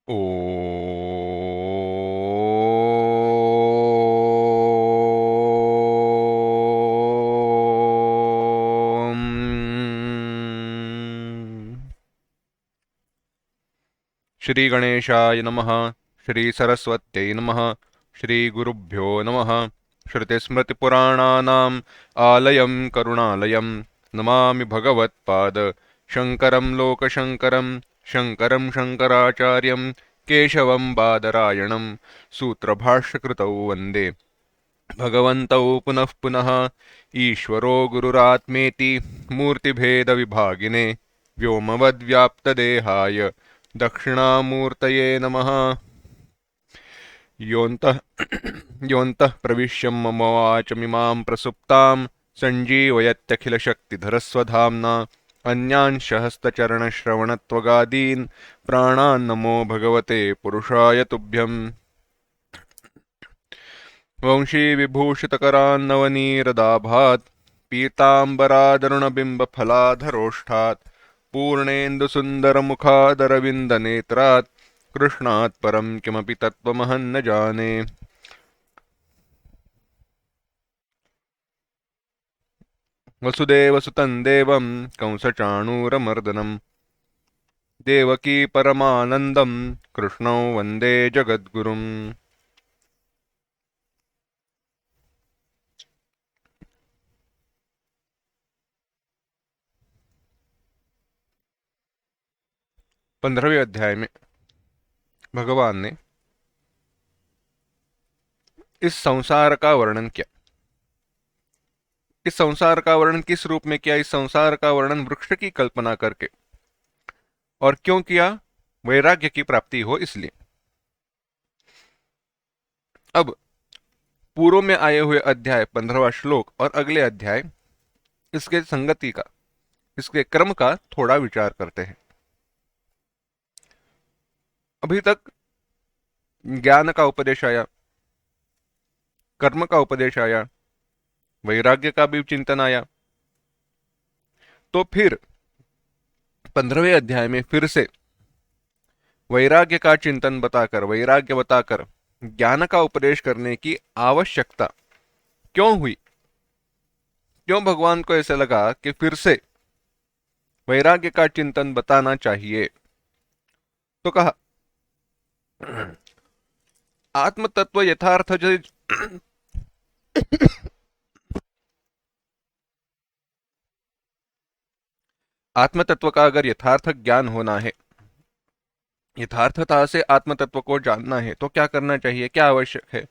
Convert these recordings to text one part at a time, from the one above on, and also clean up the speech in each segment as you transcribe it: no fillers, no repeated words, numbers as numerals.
ओ श्री गणेशाय नमः। श्री सरस्वत्यै नमः। श्री गुरुभ्यो नमः। श्रुतिस्मृतिपुराणानाम् आलयं करुणालयं नमामि भगवत्पाद शङ्करं लोकशङ्करं शङ्करं शङ्कराचार्यं केशवं बादरायणं सूत्रभाष्यकृतौ वन्दे भगवन्तौ पुनः पुनः। ईश्वरो गुरुरात्मेति मूर्तिभेदविभागिने व्योमवद्व्याप्तदेहाय दक्षिणामूर्तये नमः। योऽन्तः योऽन्तः प्रविश्य मम वाचमिमां प्रसुप्तां सञ्जीवयत्यखिलशक्तिधरस्वधाम्ना अन्यांशहस्तचरणश्रवणत्वगादीन् प्राणान्नमो भगवते पुरुषाय तुभ्यम्। वंशीविभूषितकरान्नवनीरदाभात् पीताम्बरादरुणबिम्बफलाधरोष्ठात् पूर्णेन्दुसुन्दरमुखादरविन्दनेत्रात् कृष्णात् परं किमपि तत्त्वमहं न जाने। वसुदेवसुतं देवं कंसचाणूरमर्दनं देवकी परमानन्दं कृष्णौ वन्दे जगद्गुरुम्। 15वें अध्याय में भगवान ने इस संसार का वर्णन किया। इस संसार का वर्णन किस रूप में किया? इस संसार का वर्णन वृक्ष की कल्पना करके। और क्यों किया? वैराग्य की प्राप्ति हो इसलिए। अब पूर्व में आए हुए अध्याय 15वां श्लोक और अगले अध्याय इसके संगति का, इसके क्रम का थोड़ा विचार करते हैं। अभी तक ज्ञान का उपदेश आया, कर्म का उपदेश आया, वैराग्य का भी चिंतन आया। तो फिर 15वें अध्याय में फिर से वैराग्य का चिंतन बताकर, वैराग्य बताकर ज्ञान का उपदेश करने की आवश्यकता क्यों हुई? क्यों भगवान को ऐसे लगा कि फिर से वैराग्य का चिंतन बताना चाहिए? तो कहा आत्म तत्व यथार्थ आत्म तत्व का अगर यथार्थ ज्ञान होना है, यथार्थता से आत्म तत्व को जानना है, तो क्या करना चाहिए, क्या आवश्यक है?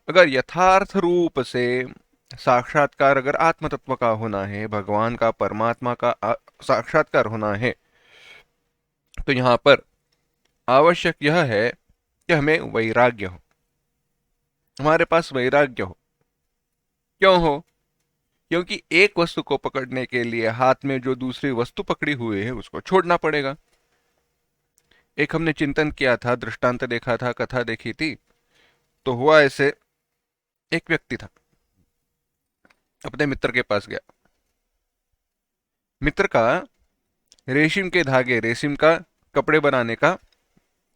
अगर यथार्थ रूप से साक्षात्कार अगर आत्म तत्व का होना है, भगवान का, परमात्मा का साक्षात्कार होना है, तो यहां पर आवश्यक यह है कि हमें वैराग्य हो, हमारे पास वैराग्य हो। क्यों हो? क्योंकि एक वस्तु को पकड़ने के लिए हाथ में जो दूसरी वस्तु पकड़ी हुई है उसको छोड़ना पड़ेगा। एक हमने चिंतन किया था, दृष्टांत देखा था, कथा देखी थी। तो हुआ ऐसे, एक व्यक्ति था, अपने मित्र के पास गया। मित्र का रेशम के धागे, रेशम का कपड़े बनाने का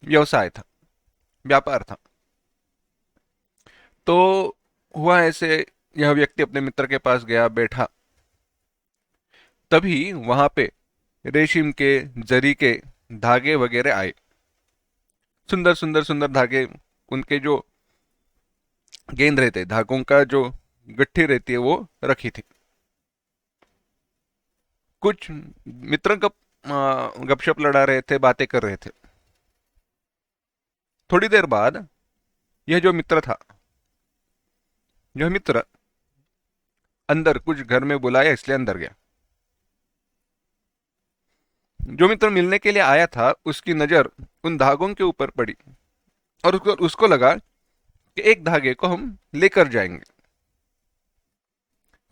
व्यवसाय था, व्यापार था। तो हुआ ऐसे, यह व्यक्ति अपने मित्र के पास गया, बैठा। तभी वहां पे रेशम के, जरी के धागे वगैरह आए, सुंदर सुंदर सुंदर धागे। उनके जो गेंद रहते, धागों का जो गट्ठी रहती है, वो रखी थी। कुछ मित्र गपशप लड़ा रहे थे, बातें कर रहे थे। थोड़ी देर बाद यह जो मित्र था, यह मित्र अंदर कुछ घर में बुलाया, इसलिए अंदर गया। जो मित्र मिलने के लिए आया था, उसकी नजर उन धागों के ऊपर पड़ी और उसको लगा कि एक धागे को हम लेकर जाएंगे।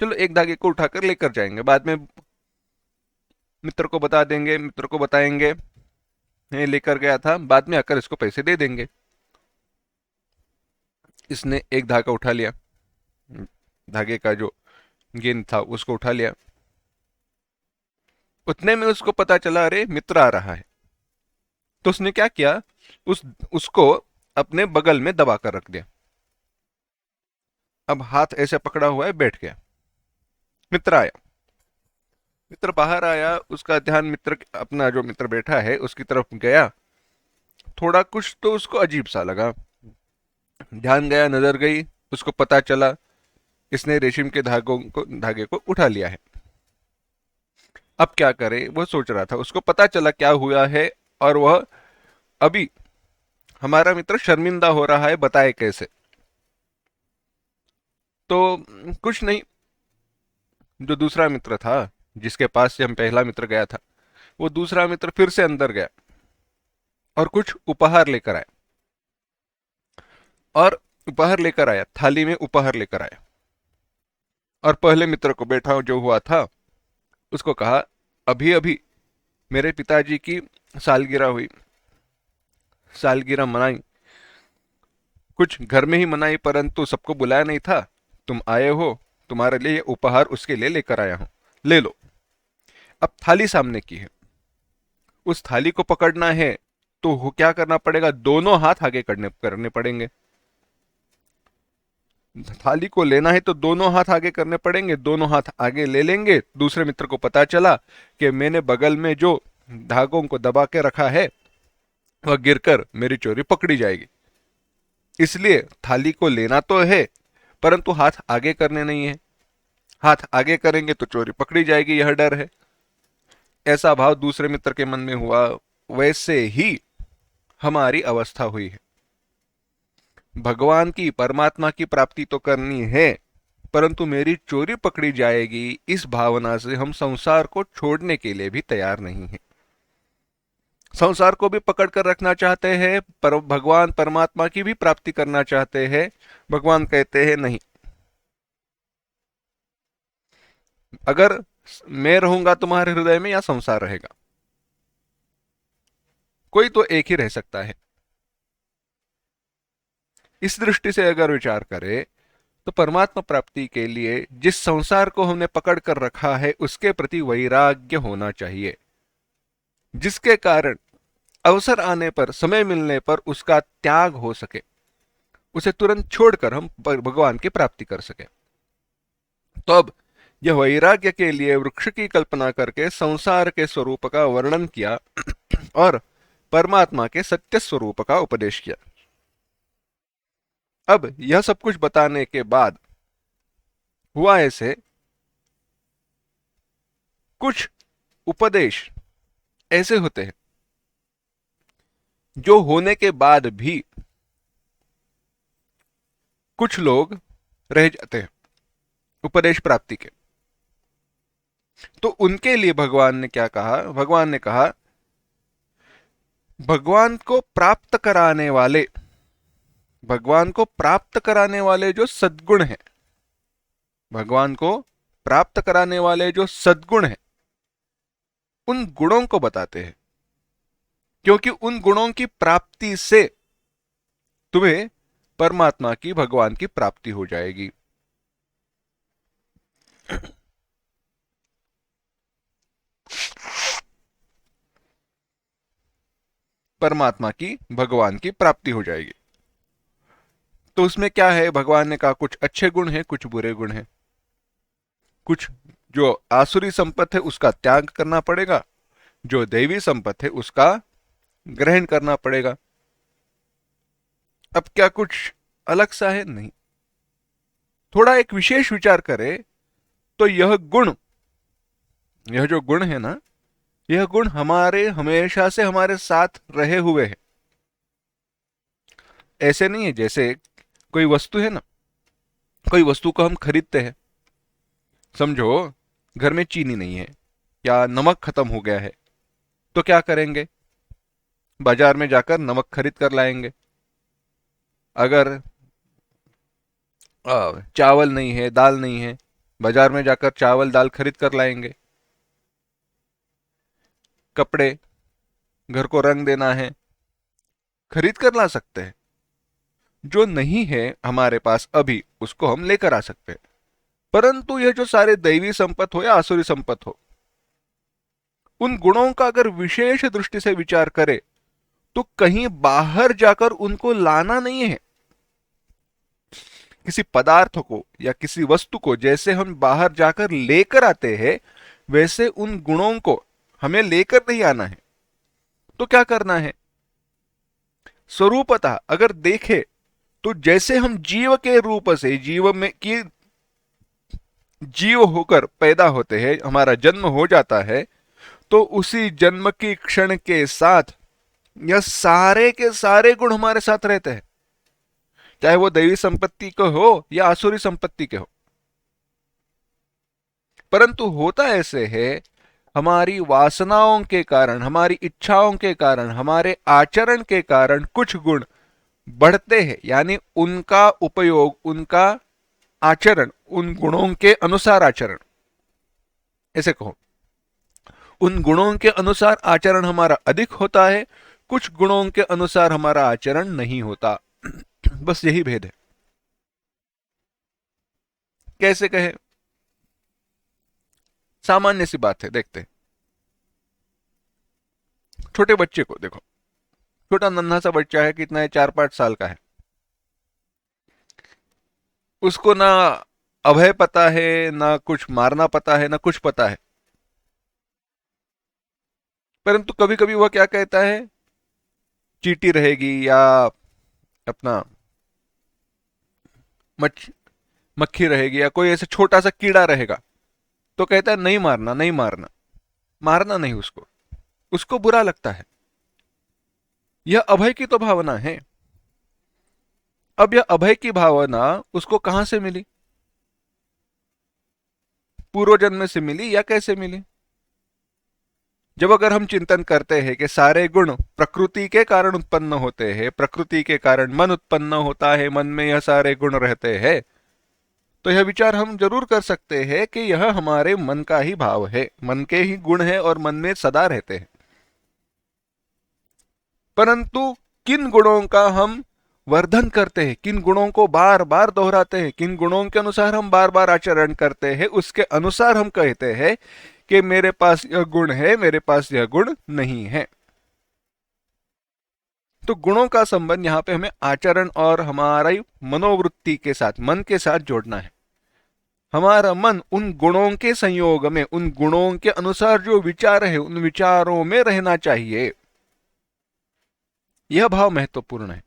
चलो एक धागे को उठाकर लेकर जाएंगे, बाद में मित्र को बता देंगे, मित्र को बताएंगे ये लेकर गया था, बाद में आकर इसको पैसे दे देंगे। इसने एक धागा उठा लिया, धागे का जो गेंद था उसको उठा लिया। उतने में उसको पता चला, अरे मित्र आ रहा है। तो उसने क्या किया, उस उसको अपने बगल में दबा कर रख दिया। अब हाथ ऐसे पकड़ा हुआ है, बैठ गया। मित्र आया, मित्र बाहर आया, उसका ध्यान मित्र, अपना जो मित्र बैठा है उसकी तरफ गया। थोड़ा कुछ तो उसको अजीब सा लगा, ध्यान गया, नजर गई, उसको पता चला इसने रेशम के धागे को उठा लिया है। अब क्या करे, वह सोच रहा था, उसको पता चला क्या हुआ है, और वह अभी, हमारा मित्र शर्मिंदा हो रहा है, बताए कैसे। तो कुछ नहीं, जो दूसरा मित्र था, जिसके पास से हम पहला मित्र गया था, वो दूसरा मित्र फिर से अंदर गया और कुछ उपहार लेकर आया। और उपहार लेकर आया, थाली में उपहार लेकर आया, और पहले मित्र को बैठा जो हुआ था उसको कहा, अभी अभी मेरे पिताजी की सालगिरह हुई, सालगिरह मनाई, कुछ घर में ही मनाई, परंतु सबको बुलाया नहीं था, तुम आए हो, तुम्हारे लिए ये उपहार उसके लिए लेकर आया हूं, ले लो। अब थाली सामने की है, उस थाली को पकड़ना है तो क्या करना पड़ेगा, दोनों हाथ आगे करने करने पड़ेंगे। थाली को लेना है तो दोनों हाथ आगे करने पड़ेंगे, दोनों हाथ आगे ले लेंगे। दूसरे मित्र को पता चला कि मैंने बगल में जो धागों को दबा के रखा है वह गिरकर मेरी चोरी पकड़ी जाएगी, इसलिए थाली को लेना तो है परंतु हाथ आगे करने नहीं है, हाथ आगे करेंगे तो चोरी पकड़ी जाएगी, यह डर है। ऐसा भाव दूसरे मित्र के मन में हुआ। वैसे ही हमारी अवस्था हुई है। भगवान की, परमात्मा की प्राप्ति तो करनी है, परंतु मेरी चोरी पकड़ी जाएगी, इस भावना से हम संसार को छोड़ने के लिए भी तैयार नहीं हैं। संसार को भी पकड़ कर रखना चाहते हैं, पर भगवान परमात्मा की भी प्राप्ति करना चाहते हैं। भगवान कहते हैं नहीं, अगर मैं रहूंगा तुम्हारे हृदय में या संसार रहेगा, कोई तो एक ही रह सकता है। इस दृष्टि से अगर विचार करें तो परमात्मा प्राप्ति के लिए जिस संसार को हमने पकड़ कर रखा है उसके प्रति वैराग्य होना चाहिए, जिसके कारण अवसर आने पर, समय मिलने पर उसका त्याग हो सके, उसे तुरंत छोड़कर हम भगवान की प्राप्ति कर सके। तो अब यह वैराग्य के लिए वृक्ष की कल्पना करके संसार के स्वरूप का वर्णन किया और परमात्मा के सत्य स्वरूप का उपदेश किया। अब यह सब कुछ बताने के बाद हुआ ऐसे, कुछ उपदेश ऐसे होते हैं जो होने के बाद भी कुछ लोग रह जाते हैं उपदेश प्राप्ति के। तो उनके लिए भगवान ने क्या कहा, भगवान ने कहा, भगवान को प्राप्त कराने वाले, भगवान को प्राप्त कराने वाले जो सद्गुण हैं, भगवान को प्राप्त कराने वाले जो सद्गुण हैं, उन गुणों को बताते हैं, क्योंकि उन गुणों की प्राप्ति से तुम्हें परमात्मा की, भगवान की प्राप्ति हो जाएगी। परमात्मा की, भगवान की प्राप्ति हो जाएगी। तो उसमें क्या है, भगवान ने कहा कुछ अच्छे गुण हैं, कुछ बुरे गुण हैं, कुछ जो आसुरी संपत्ति है उसका त्याग करना पड़ेगा, जो दैवी संपत्ति है उसका ग्रहण करना पड़ेगा। अब क्या कुछ अलग सा है? नहीं। थोड़ा एक विशेष विचार करें तो यह गुण, यह जो गुण है ना, यह गुण हमारे हमेशा से हमारे साथ रहे हुए हैं। ऐसे नहीं है जैसे कोई वस्तु है ना, कोई वस्तु को हम खरीदते हैं, समझो घर में चीनी नहीं है या नमक खत्म हो गया है, तो क्या करेंगे, बाजार में जाकर नमक खरीद कर लाएंगे। अगर चावल नहीं है, दाल नहीं है, बाजार में जाकर चावल दाल खरीद कर लाएंगे। कपड़े, घर को रंग देना है, खरीद कर ला सकते हैं। जो नहीं है हमारे पास अभी, उसको हम लेकर आ सकते हैं। परंतु यह जो सारे दैवी संपत्त हो या आसुरी संपत्त हो, उन गुणों का अगर विशेष दृष्टि से विचार करें तो कहीं बाहर जाकर उनको लाना नहीं है। किसी पदार्थ को या किसी वस्तु को जैसे हम बाहर जाकर लेकर आते हैं, वैसे उन गुणों को हमें लेकर नहीं आना है। तो क्या करना है? स्वरूपतः अगर देखे तो जैसे हम जीव के रूप से जीव में की जीव होकर पैदा होते हैं, हमारा जन्म हो जाता है, तो उसी जन्म की क्षण के साथ यह सारे के सारे गुण हमारे साथ रहते हैं, चाहे वो दैवी संपत्ति के हो या आसुरी संपत्ति के हो। परंतु होता ऐसे है, हमारी वासनाओं के कारण, हमारी इच्छाओं के कारण, हमारे आचरण के कारण कुछ गुण बढ़ते हैं, यानी उनका उपयोग, उनका आचरण, उन गुणों के अनुसार आचरण, ऐसे कहो, उन गुणों के अनुसार आचरण हमारा अधिक होता है, कुछ गुणों के अनुसार हमारा आचरण नहीं होता। बस यही भेद है। कैसे कहे? सामान्य सी बात है, देखते हैं। छोटे बच्चे को देखो, छोटा नन्हा सा बच्चा है, कितना है, 4-5 साल का है। उसको ना अभय पता है, ना कुछ मारना पता है, ना कुछ पता है। परंतु कभी कभी वह क्या कहता है, चींटी रहेगी या अपना मच मक्खी रहेगी या कोई ऐसा छोटा सा कीड़ा रहेगा, तो कहता है नहीं मारना, नहीं मारना। मारना नहीं उसको, उसको बुरा लगता है। यह अभय की तो भावना है। अब यह अभय की भावना उसको कहां से मिली? पूर्व जन्म से मिली या कैसे मिली? जब अगर हम चिंतन करते हैं कि सारे गुण प्रकृति के कारण उत्पन्न होते हैं, प्रकृति के कारण मन उत्पन्न होता है, मन में यह सारे गुण रहते हैं, तो यह विचार हम जरूर कर सकते हैं कि यह हमारे मन का ही भाव है, मन के ही गुण है और मन में सदा रहते हैं। परंतु किन गुणों का हम वर्धन करते हैं, किन गुणों को बार बार दोहराते हैं, किन गुणों के अनुसार हम बार बार आचरण करते हैं, उसके अनुसार हम कहते हैं कि मेरे पास यह गुण है, मेरे पास यह गुण नहीं है। तो गुणों का संबंध यहां पे हमें आचरण और हमारी मनोवृत्ति के साथ, मन के साथ जोड़ना है। हमारा मन उन गुणों के संयोग में, उन गुणों के अनुसार जो विचार है, उन विचारों में रहना चाहिए। यह भाव महत्वपूर्ण है।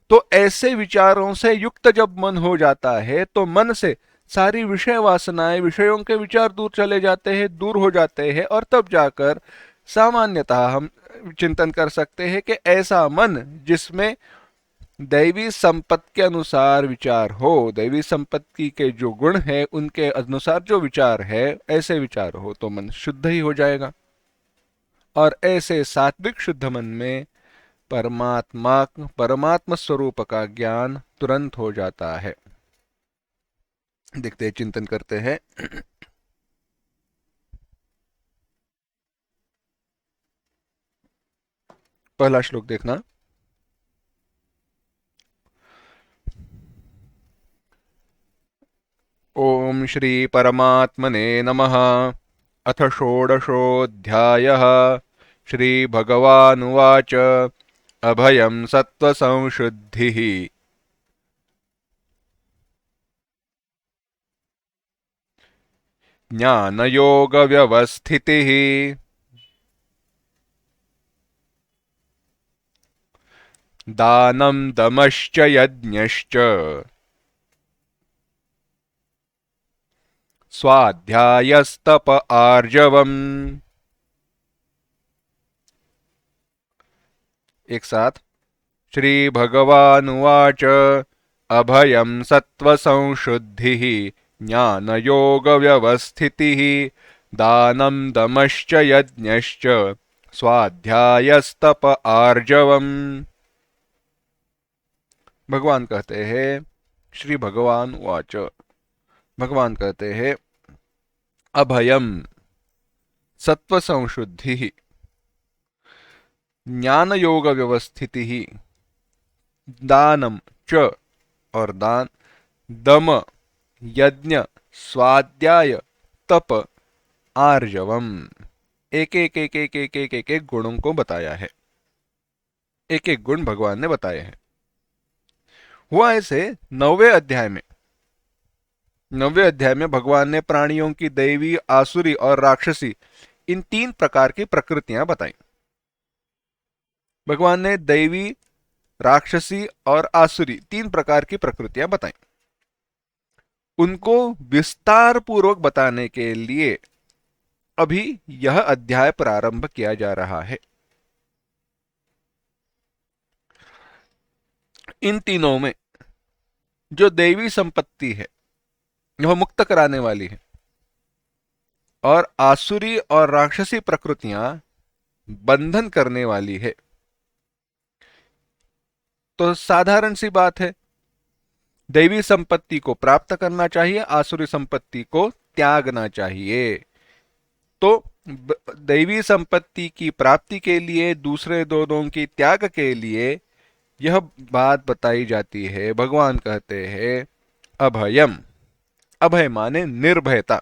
तो ऐसे विचारों से युक्त जब मन हो जाता है, तो मन से सारी विषय वासनाएं, विषयों के विचार दूर चले जाते हैं, दूर हो जाते हैं, और तब जाकर सामान्यतः हम चिंतन कर सकते हैं कि ऐसा मन जिसमें दैवी संपत्ति के अनुसार विचार हो, दैवी संपत्ति के जो गुण है उनके अनुसार जो विचार है, ऐसे विचार हो, तो मन शुद्ध ही हो जाएगा। और ऐसे सात्विक शुद्ध मन में परमात्मा स्वरूप का ज्ञान तुरंत हो जाता है। देखते हैं, चिंतन करते हैं। पहला श्लोक देखना। ओम श्री परमात्मने नमः। अथ षोडशोऽध्यायः। श्री भगवानुवाच अभयं सत्त्वसंशुद्धिः ज्ञानयोगव्यवस्थितिः दानं दमश्च यज्ञश्च स्वाध्यायस्तप आर्जवम्। एक साथ। श्री भगवानुवाच अभयं सत्त्वसंशुद्धिः ज्ञानयोगव्यवस्थितिः दानं दमश्च यज्ञश्च स्वाध्यायस्तप आर्जवम्। भगवान कहते हैं, श्री भगवान उवाच, भगवान कहते हैं, अभयम सत्वसंशुद्धि ज्ञान योग व्यवस्थिति ही दानम च और दान, दम यज्ञ स्वाध्याय तप आर्जवम। एक एक एक एक एक एक एक, एक गुणों को बताया है। एक एक गुण भगवान ने बताए हैं। हुआ ऐसे 9वें अध्याय में। 9वें अध्याय में भगवान ने प्राणियों की दैवी, आसुरी और राक्षसी, इन 3 प्रकार की प्रकृतियां बताई। भगवान ने दैवी, राक्षसी और आसुरी 3 प्रकार की प्रकृतियां बताई। उनको विस्तार पूर्वक बताने के लिए अभी यह अध्याय प्रारंभ किया जा रहा है। इन तीनों में जो दैवी संपत्ति है वह मुक्त कराने वाली है, और आसुरी और राक्षसी प्रकृतियां बंधन करने वाली है। तो साधारण सी बात है, दैवी संपत्ति को प्राप्त करना चाहिए, आसुरी संपत्ति को त्यागना चाहिए। तो दैवी संपत्ति की प्राप्ति के लिए, दूसरे दोनों की त्याग के लिए यह बात बताई जाती है। भगवान कहते हैं अभयम। अभय माने निर्भयता।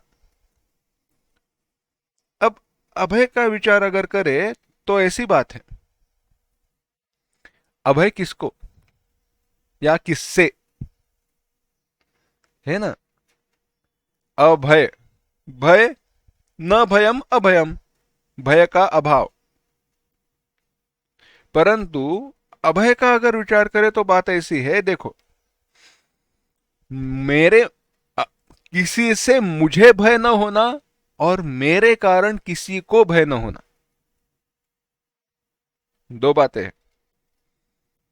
अब अभय का विचार अगर करें तो ऐसी बात है, अभय किसको या किससे, है ना? अभय, भय, न भयम अभयम, भय का अभाव। परंतु अभय का अगर विचार करें तो बात ऐसी है, देखो, मेरे किसी से मुझे भय न होना और मेरे कारण किसी को भय न होना, दो बातें हैं।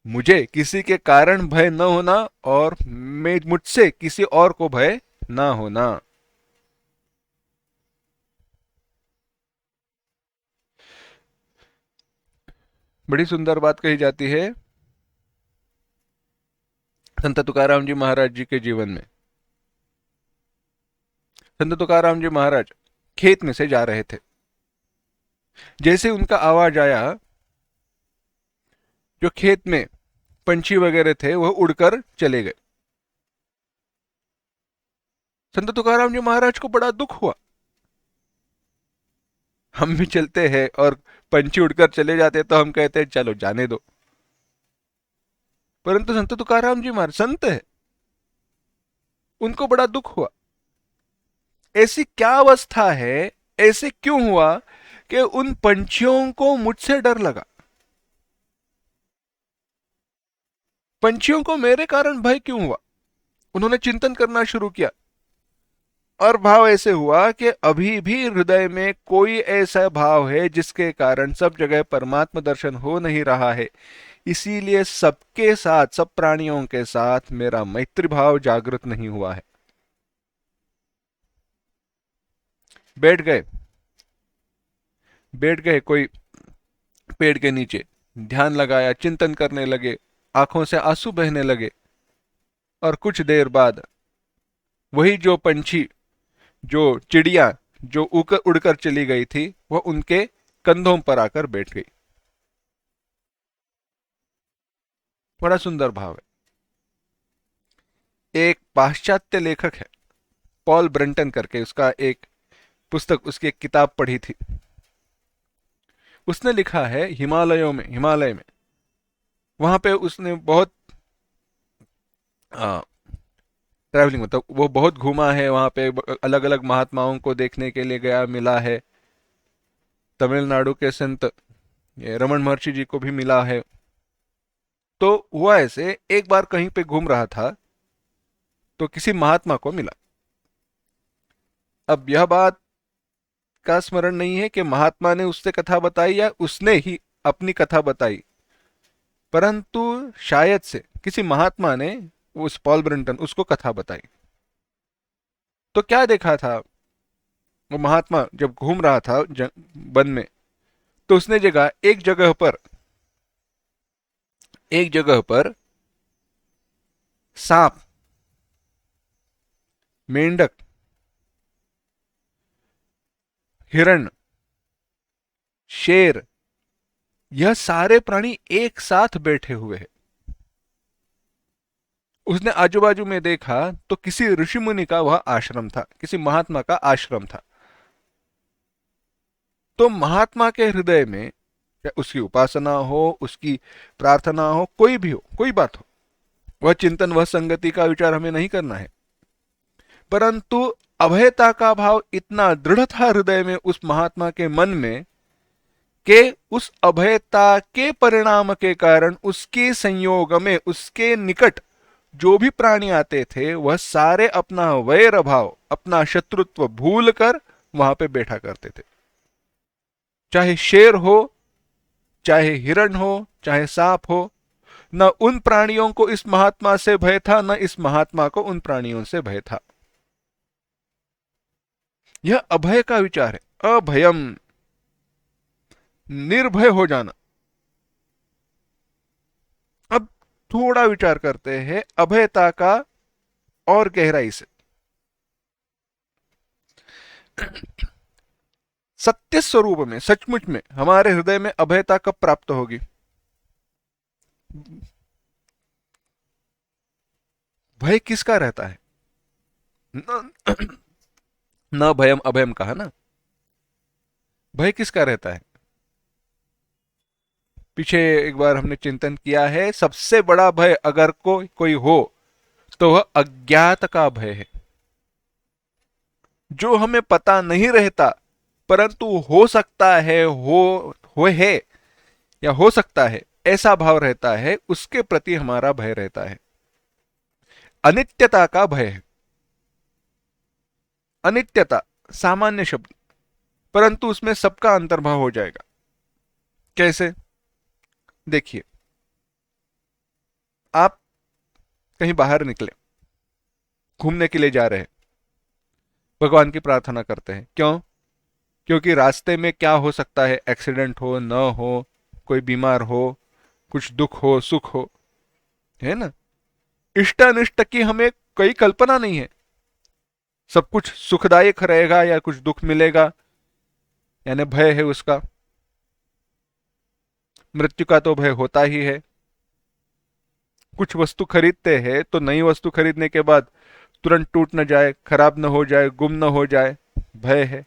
मुझे किसी के कारण भय न होना और मैं मुझसे किसी और को भय न होना। बड़ी सुंदर बात कही जाती है संत तुकाराम जी महाराज जी के जीवन में। संत तुकाराम जी महाराज खेत में से जा रहे थे। जैसे उनका आवाज आया, जो खेत में पंछी वगैरह थे वह उड़कर चले गए। संत तुकाराम जी महाराज को बड़ा दुख हुआ। हम भी चलते हैं और पंछी उड़कर चले जाते तो हम कहते हैं चलो जाने दो, परंतु संत तुकाराम जी महाराज संत है, उनको बड़ा दुख हुआ। ऐसी क्या अवस्था है, ऐसे क्यों हुआ कि उन पंछियों को मुझसे डर लगा, पंछियों को मेरे कारण भय क्यों हुआ? उन्होंने चिंतन करना शुरू किया और भाव ऐसे हुआ कि अभी भी हृदय में कोई ऐसा भाव है जिसके कारण सब जगह परमात्मा दर्शन हो नहीं रहा है, इसीलिए सबके साथ, सब प्राणियों के साथ मेरा मैत्री भाव जागृत नहीं हुआ है। बैठ गए, बैठ गए कोई पेड़ के नीचे, ध्यान लगाया, चिंतन करने लगे, आंखों से आंसू बहने लगे। और कुछ देर बाद वही जो पंछी, जो चिड़िया जो उड़कर चली गई थी, वह उनके कंधों पर आकर बैठ गई। बड़ा सुंदर भाव है। एक पाश्चात्य लेखक है पॉल ब्रंटन करके, उसका एक पुस्तक, उसकी एक किताब पढ़ी थी। उसने लिखा है हिमालयों में, हिमालय में, वहां पे उसने बहुत ट्रैवलिंग, मतलब वो बहुत घूमा है वहां पे, अलग अलग महात्माओं को देखने के लिए गया, मिला है। तमिलनाडु के संत रमन महर्षि जी को भी मिला है। तो हुआ ऐसे, एक बार कहीं पे घूम रहा था तो किसी महात्मा को मिला। अब यह बात का स्मरण नहीं है कि महात्मा ने उससे कथा बताई या उसने ही अपनी कथा बताई, परंतु शायद से किसी महात्मा ने, उस पॉल ब्रंटन, उसको कथा बताई। तो क्या देखा था, वो महात्मा जब घूम रहा था वन में, तो उसने एक जगह पर सांप, मेंढक, हिरण, शेर, यह सारे प्राणी एक साथ बैठे हुए हैं। उसने आजू बाजू में देखा तो किसी ऋषि मुनि का वह आश्रम था, किसी महात्मा का आश्रम था। तो महात्मा के हृदय में या उसकी उपासना हो, उसकी प्रार्थना हो, कोई भी हो, कोई बात हो, वह चिंतन, वह संगति का विचार हमें नहीं करना है। परंतु अभयता का भाव इतना दृढ़ था हृदय में उस महात्मा के मन में कि उस अभयता के परिणाम के कारण उसके संयोग में, उसके निकट जो भी प्राणी आते थे वह सारे अपना वैर भाव, अपना शत्रुत्व भूल कर वहां पे बैठा करते थे। चाहे शेर हो, चाहे हिरण हो, चाहे सांप हो, न उन प्राणियों को इस महात्मा से भय था, न इस महात्मा को उन प्राणियों से भय था। यह अभय का विचार है, अभयम, निर्भय हो जाना। अब थोड़ा विचार करते हैं अभयता का और गहराई से। सत्य स्वरूप में, सचमुच में हमारे हृदय में अभयता कब प्राप्त होगी? भय किसका रहता है? न, न भयम अभयम कहा ना। भय किसका रहता है? पीछे एक बार हमने चिंतन किया है, सबसे बड़ा भय अगर कोई हो तो वह अज्ञात का भय है। जो हमें पता नहीं रहता परंतु हो सकता है, हो है या हो सकता है, ऐसा भाव रहता है, उसके प्रति हमारा भय रहता है। अनित्यता का भय है। अनित्यता सामान्य शब्द, परंतु उसमें सबका अंतर्भाव हो जाएगा। कैसे? देखिए, आप कहीं बाहर निकले, घूमने के लिए जा रहे हैं, भगवान की प्रार्थना करते हैं। क्यों? क्योंकि रास्ते में क्या हो सकता है, एक्सीडेंट हो, न हो, कोई बीमार हो, कुछ दुख हो, सुख हो, है ना। इष्ट अनिष्ट की हमें कोई कल्पना नहीं है। सब कुछ सुखदायक रहेगा या कुछ दुख मिलेगा, यानी भय है उसका। मृत्यु का तो भय होता ही है। कुछ वस्तु खरीदते हैं तो नई वस्तु खरीदने के बाद तुरंत टूट न जाए, खराब न हो जाए, गुम न हो जाए, भय है।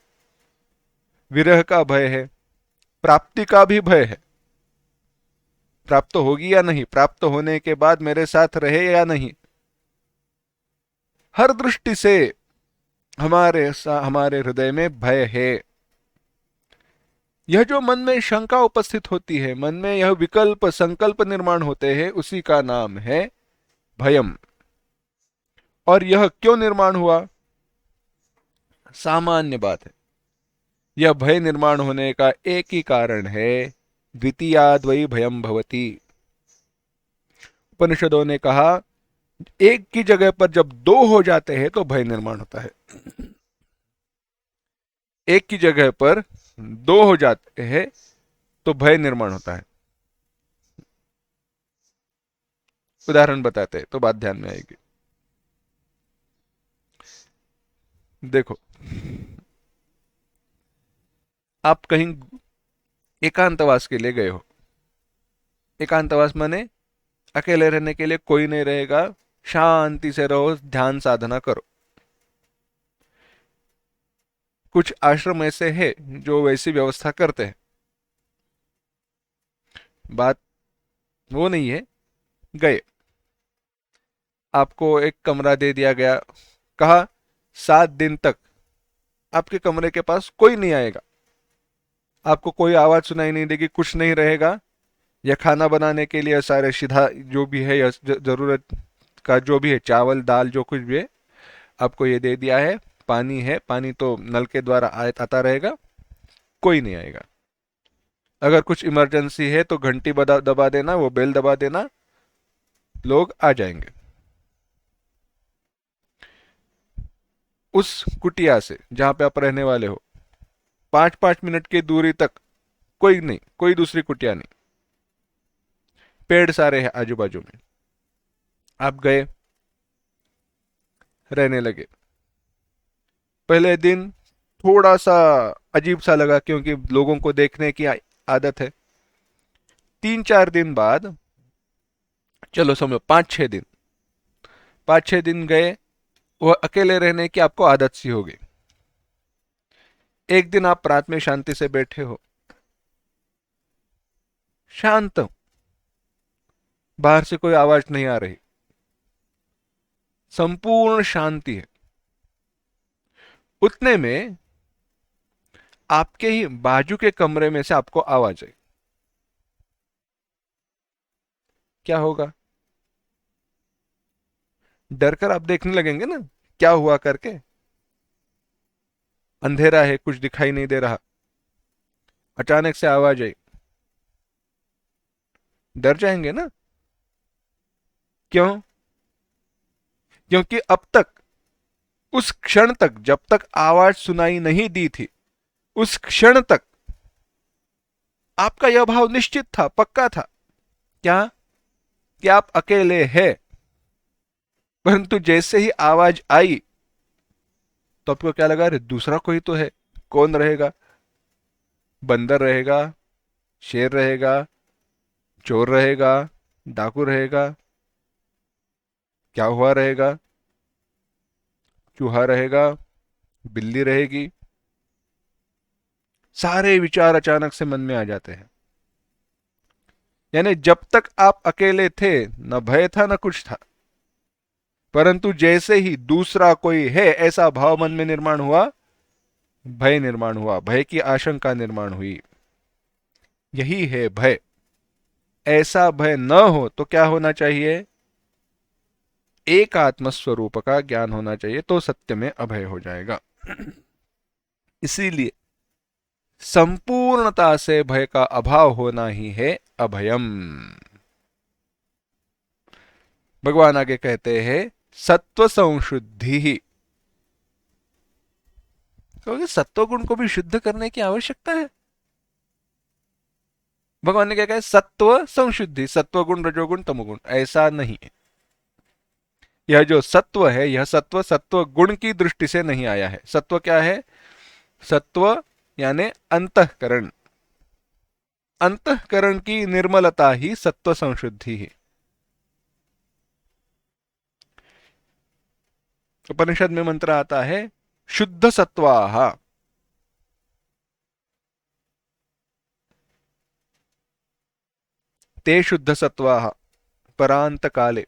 विरह का भय है। प्राप्ति का भी भय है, प्राप्त होगी या नहीं, प्राप्त होने के बाद मेरे साथ रहे या नहीं। हर दृष्टि से हमारे हृदय में भय है। यह जो मन में शंका उपस्थित होती है, मन में यह विकल्प संकल्प निर्माण होते हैं, उसी का नाम है भयम। और यह क्यों निर्माण हुआ? सामान्य बात है। यह भय निर्माण होने का एक ही कारण है, द्वितीयाद्वै भयम भवति। उपनिषदों ने कहा, एक की जगह पर जब दो हो जाते हैं तो भय निर्माण होता है। एक की जगह पर दो हो जाते हैं तो भय निर्माण होता है। उदाहरण बताते हैं तो बात ध्यान में आएगी। देखो, आप कहीं एकांतवास के लिए गए हो। एकांतवास माने अकेले रहने के लिए कोई नहीं रहेगा, शांति से रहो, ध्यान साधना करो। कुछ आश्रम ऐसे हैं जो वैसी व्यवस्था करते हैं। बात वो नहीं है। गए, आपको एक कमरा दे दिया गया, कहा 7 दिन तक आपके कमरे के पास कोई नहीं आएगा, आपको कोई आवाज सुनाई नहीं देगी, कुछ नहीं रहेगा। या खाना बनाने के लिए सारे सीधा जो भी है, या जरूरत का जो भी है, चावल दाल जो कुछ भी है, आपको ये दे दिया है। पानी है, पानी तो नल के द्वारा आता रहेगा, कोई नहीं आएगा। अगर कुछ इमरजेंसी है तो घंटी दबा देना, वो बेल दबा देना, लोग आ जाएंगे। उस कुटिया से जहां पे आप रहने वाले हो 5-5 मिनट की दूरी तक कोई नहीं, कोई दूसरी कुटिया नहीं, पेड़ सारे हैं आजू बाजू में। आप गए, रहने लगे। पहले दिन थोड़ा सा अजीब सा लगा, क्योंकि लोगों को देखने की आदत है। 3-4 दिन बाद, चलो समझो 5-6 दिन, 5-6 दिन गए, वह अकेले रहने की आपको आदत सी हो गई। एक दिन आप रात में शांति से बैठे हो, शांत, बाहर से कोई आवाज नहीं आ रही, संपूर्ण शांति है। उतने में आपके ही बाजू के कमरे में से आपको आवाज आई। क्या होगा? डर कर आप देखने लगेंगे ना, क्या हुआ करके। अंधेरा है, कुछ दिखाई नहीं दे रहा, अचानक से आवाज आई, डर जाएंगे ना। क्यों? क्योंकि अब तक, उस क्षण तक, जब तक आवाज सुनाई नहीं दी थी, उस क्षण तक आपका यह भाव निश्चित था, पक्का था। क्या? कि आप अकेले हैं। परंतु जैसे ही आवाज आई तो आपको क्या लगा? अरे दूसरा कोई तो है। कौन रहेगा? बंदर रहेगा, शेर रहेगा, चोर रहेगा, डाकू रहेगा, क्या हुआ रहेगा? चूहा रहेगा, बिल्ली रहेगी। सारे विचार अचानक से मन में आ जाते हैं। यानी जब तक आप अकेले थे, न भय था न कुछ था। परंतु जैसे ही दूसरा कोई है ऐसा भाव मन में निर्माण हुआ, भय निर्माण हुआ, भय की आशंका निर्माण हुई। यही है भय। ऐसा भय न हो तो क्या होना चाहिए? एक आत्म स्वरूप का ज्ञान होना चाहिए, तो सत्य में अभय हो जाएगा। इसीलिए संपूर्णता से भय का अभाव होना ही है अभयम। भगवान आगे कहते हैं सत्व संशुद्धि ही। क्योंकि सत्व गुण को भी शुद्ध करने की आवश्यकता है। भगवान ने क्या कहा? सत्व संशुद्धि, सत्व गुण, रजोगुण, तमोगुण। ऐसा नहीं है। यह जो सत्व है, यह सत्व सत्व गुण की दृष्टि से नहीं आया है। सत्व क्या है? सत्व यानी अंतःकरण। अंतःकरण की निर्मलता ही सत्व संशुद्धि है। उपनिषद में मंत्र आता है शुद्ध सत्वाह। ते शुद्ध सत्वाह परांत काले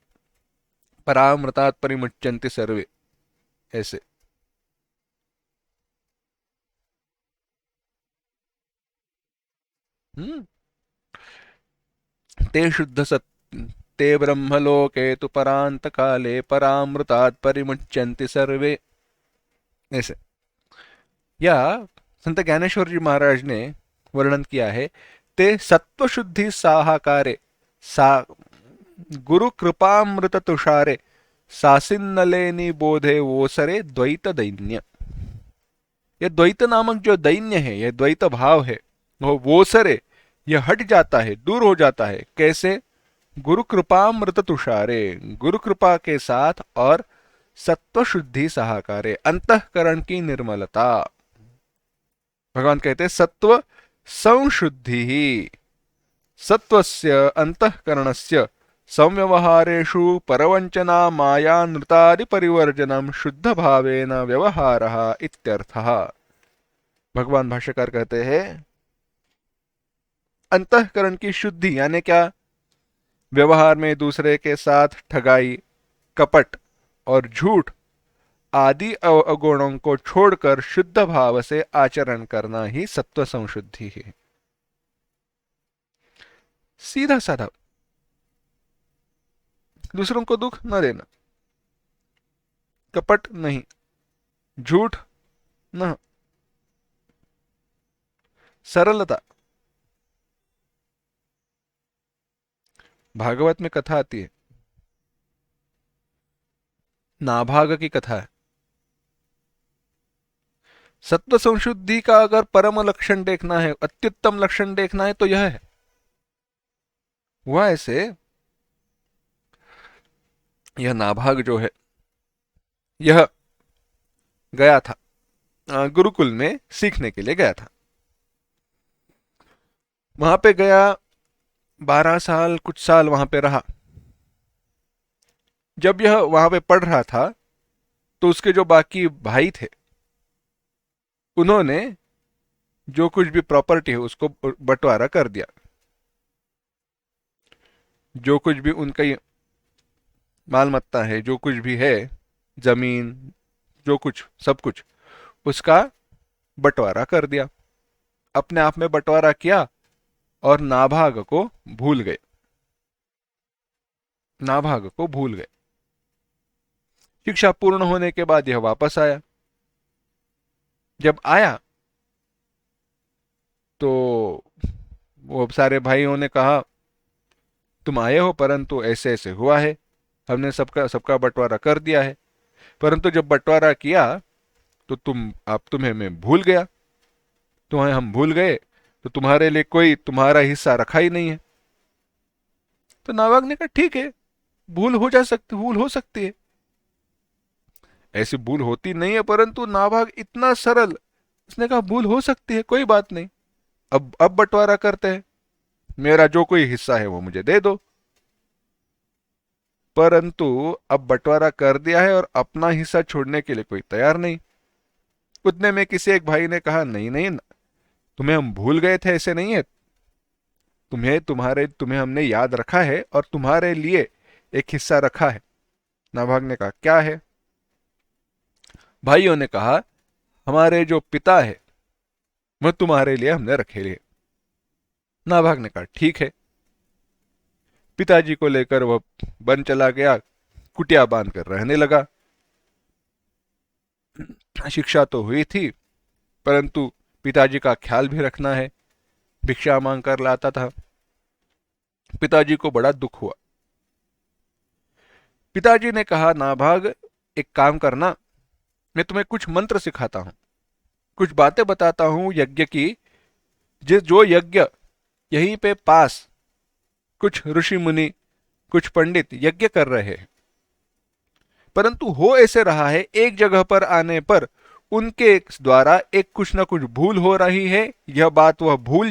परामृतात् परिमुच्यन्ते सर्वे। ऐसे हम्म ते शुद्ध सत् ते ब्रह्मलोके तु परांत काले परामृतात् परिमुच्यन्ते सर्वे। ऐसे। या संत ज्ञानेश्वर जी महाराज ने वर्णन किया है, ते सत्व शुद्धि साहाकारे सा गुरु कृपामृत तुषारे सासिन्नले निबोधे वोसरे द्वैत दैन्य। यह द्वैत नामक जो दैन्य है, यह द्वैत भाव है, वो सरे, यह हट जाता है, दूर हो जाता है। कैसे? गुरु कृपामृत तुषारे, गुरु कृपा के साथ, और सत्व शुद्धि सहाकारे, अंतःकरण की निर्मलता। भगवान कहते हैं सत्व संशुद्धि ही सत्वस्य अंतःकरणस्य संव्यवहारेषु परवंचना माया नृतादि परिवर्जनम शुद्ध भावेन व्यवहारः इत्यर्थः। भगवान भाष्यकार कहते हैं अंतःकरण की शुद्धि यानी क्या? व्यवहार में दूसरे के साथ ठगाई, कपट और झूठ आदि अवगुणों को छोड़कर शुद्ध भाव से आचरण करना ही सत्व संशुद्धि है। सीधा साधा, दूसरों को दुख न देना, कपट नहीं, झूठ न, सरलता। भागवत में कथा आती है, नाभाग की कथा है। सत्व संशुद्धि का अगर परम लक्षण देखना है, अत्युत्तम लक्षण देखना है, तो यह है। हुआ ऐसे, यह नाभाग जो है, यह गया था गुरुकुल में सीखने के लिए गया था। वहां पे गया, 12 साल कुछ साल वहां पे रहा। जब यह वहां पे पढ़ रहा था तो उसके जो बाकी भाई थे, उन्होंने जो कुछ भी प्रॉपर्टी है उसको बंटवारा कर दिया। जो कुछ भी उनका ये मालमत्ता है, जो कुछ भी है, जमीन, जो कुछ, सब कुछ, उसका बंटवारा कर दिया। अपने आप में बंटवारा किया और नाभाग को भूल गए। नाभाग को भूल गए। शिक्षा पूर्ण होने के बाद यह वापस आया। जब आया तो वो सारे भाइयों ने कहा, तुम आए हो परंतु ऐसे ऐसे हुआ है, हमने सबका सबका बंटवारा कर दिया है, परंतु जब बंटवारा किया तो तुम्हें मैं भूल गया, तुम्हें हम भूल गए, तो तुम्हारे लिए कोई तुम्हारा हिस्सा रखा ही नहीं है। तो नाभाग ने कहा ठीक है, भूल हो सकती है। ऐसी भूल होती नहीं है, परंतु नाभाग इतना सरल, उसने कहा भूल हो सकती है, कोई बात नहीं, अब बंटवारा करते हैं, मेरा जो कोई हिस्सा है वो मुझे दे दो। परंतु अब बंटवारा कर दिया है और अपना हिस्सा छोड़ने के लिए कोई तैयार नहीं। उतने में किसी एक भाई ने कहा, नहीं नहीं, तुम्हें हम भूल गए थे, ऐसे नहीं है, तुम्हें हमने याद रखा है और तुम्हारे लिए एक हिस्सा रखा है। नाभाग ने कहा क्या है? भाइयों ने कहा, हमारे जो पिता है वह तुम्हारे लिए हमने रखे लिए। नाभाग ने कहा ठीक है। पिताजी को लेकर वह वन चला गया, कुटिया बांध कर रहने लगा। शिक्षा तो हुई थी, परंतु पिताजी का ख्याल भी रखना है, भिक्षा मांग कर लाता था। पिताजी को बड़ा दुख हुआ। पिताजी ने कहा, नाभाग एक काम करना, मैं तुम्हें कुछ मंत्र सिखाता हूं, कुछ बातें बताता हूं यज्ञ की, जिस जो यज्ञ यहीं पे पास कुछ ऋषि मुनि, कुछ पंडित यज्ञ कर रहे हैं, परंतु हो ऐसे रहा है एक जगह पर आने पर उनके द्वारा एक कुछ ना कुछ भूल हो रही है, यह बात वह भूल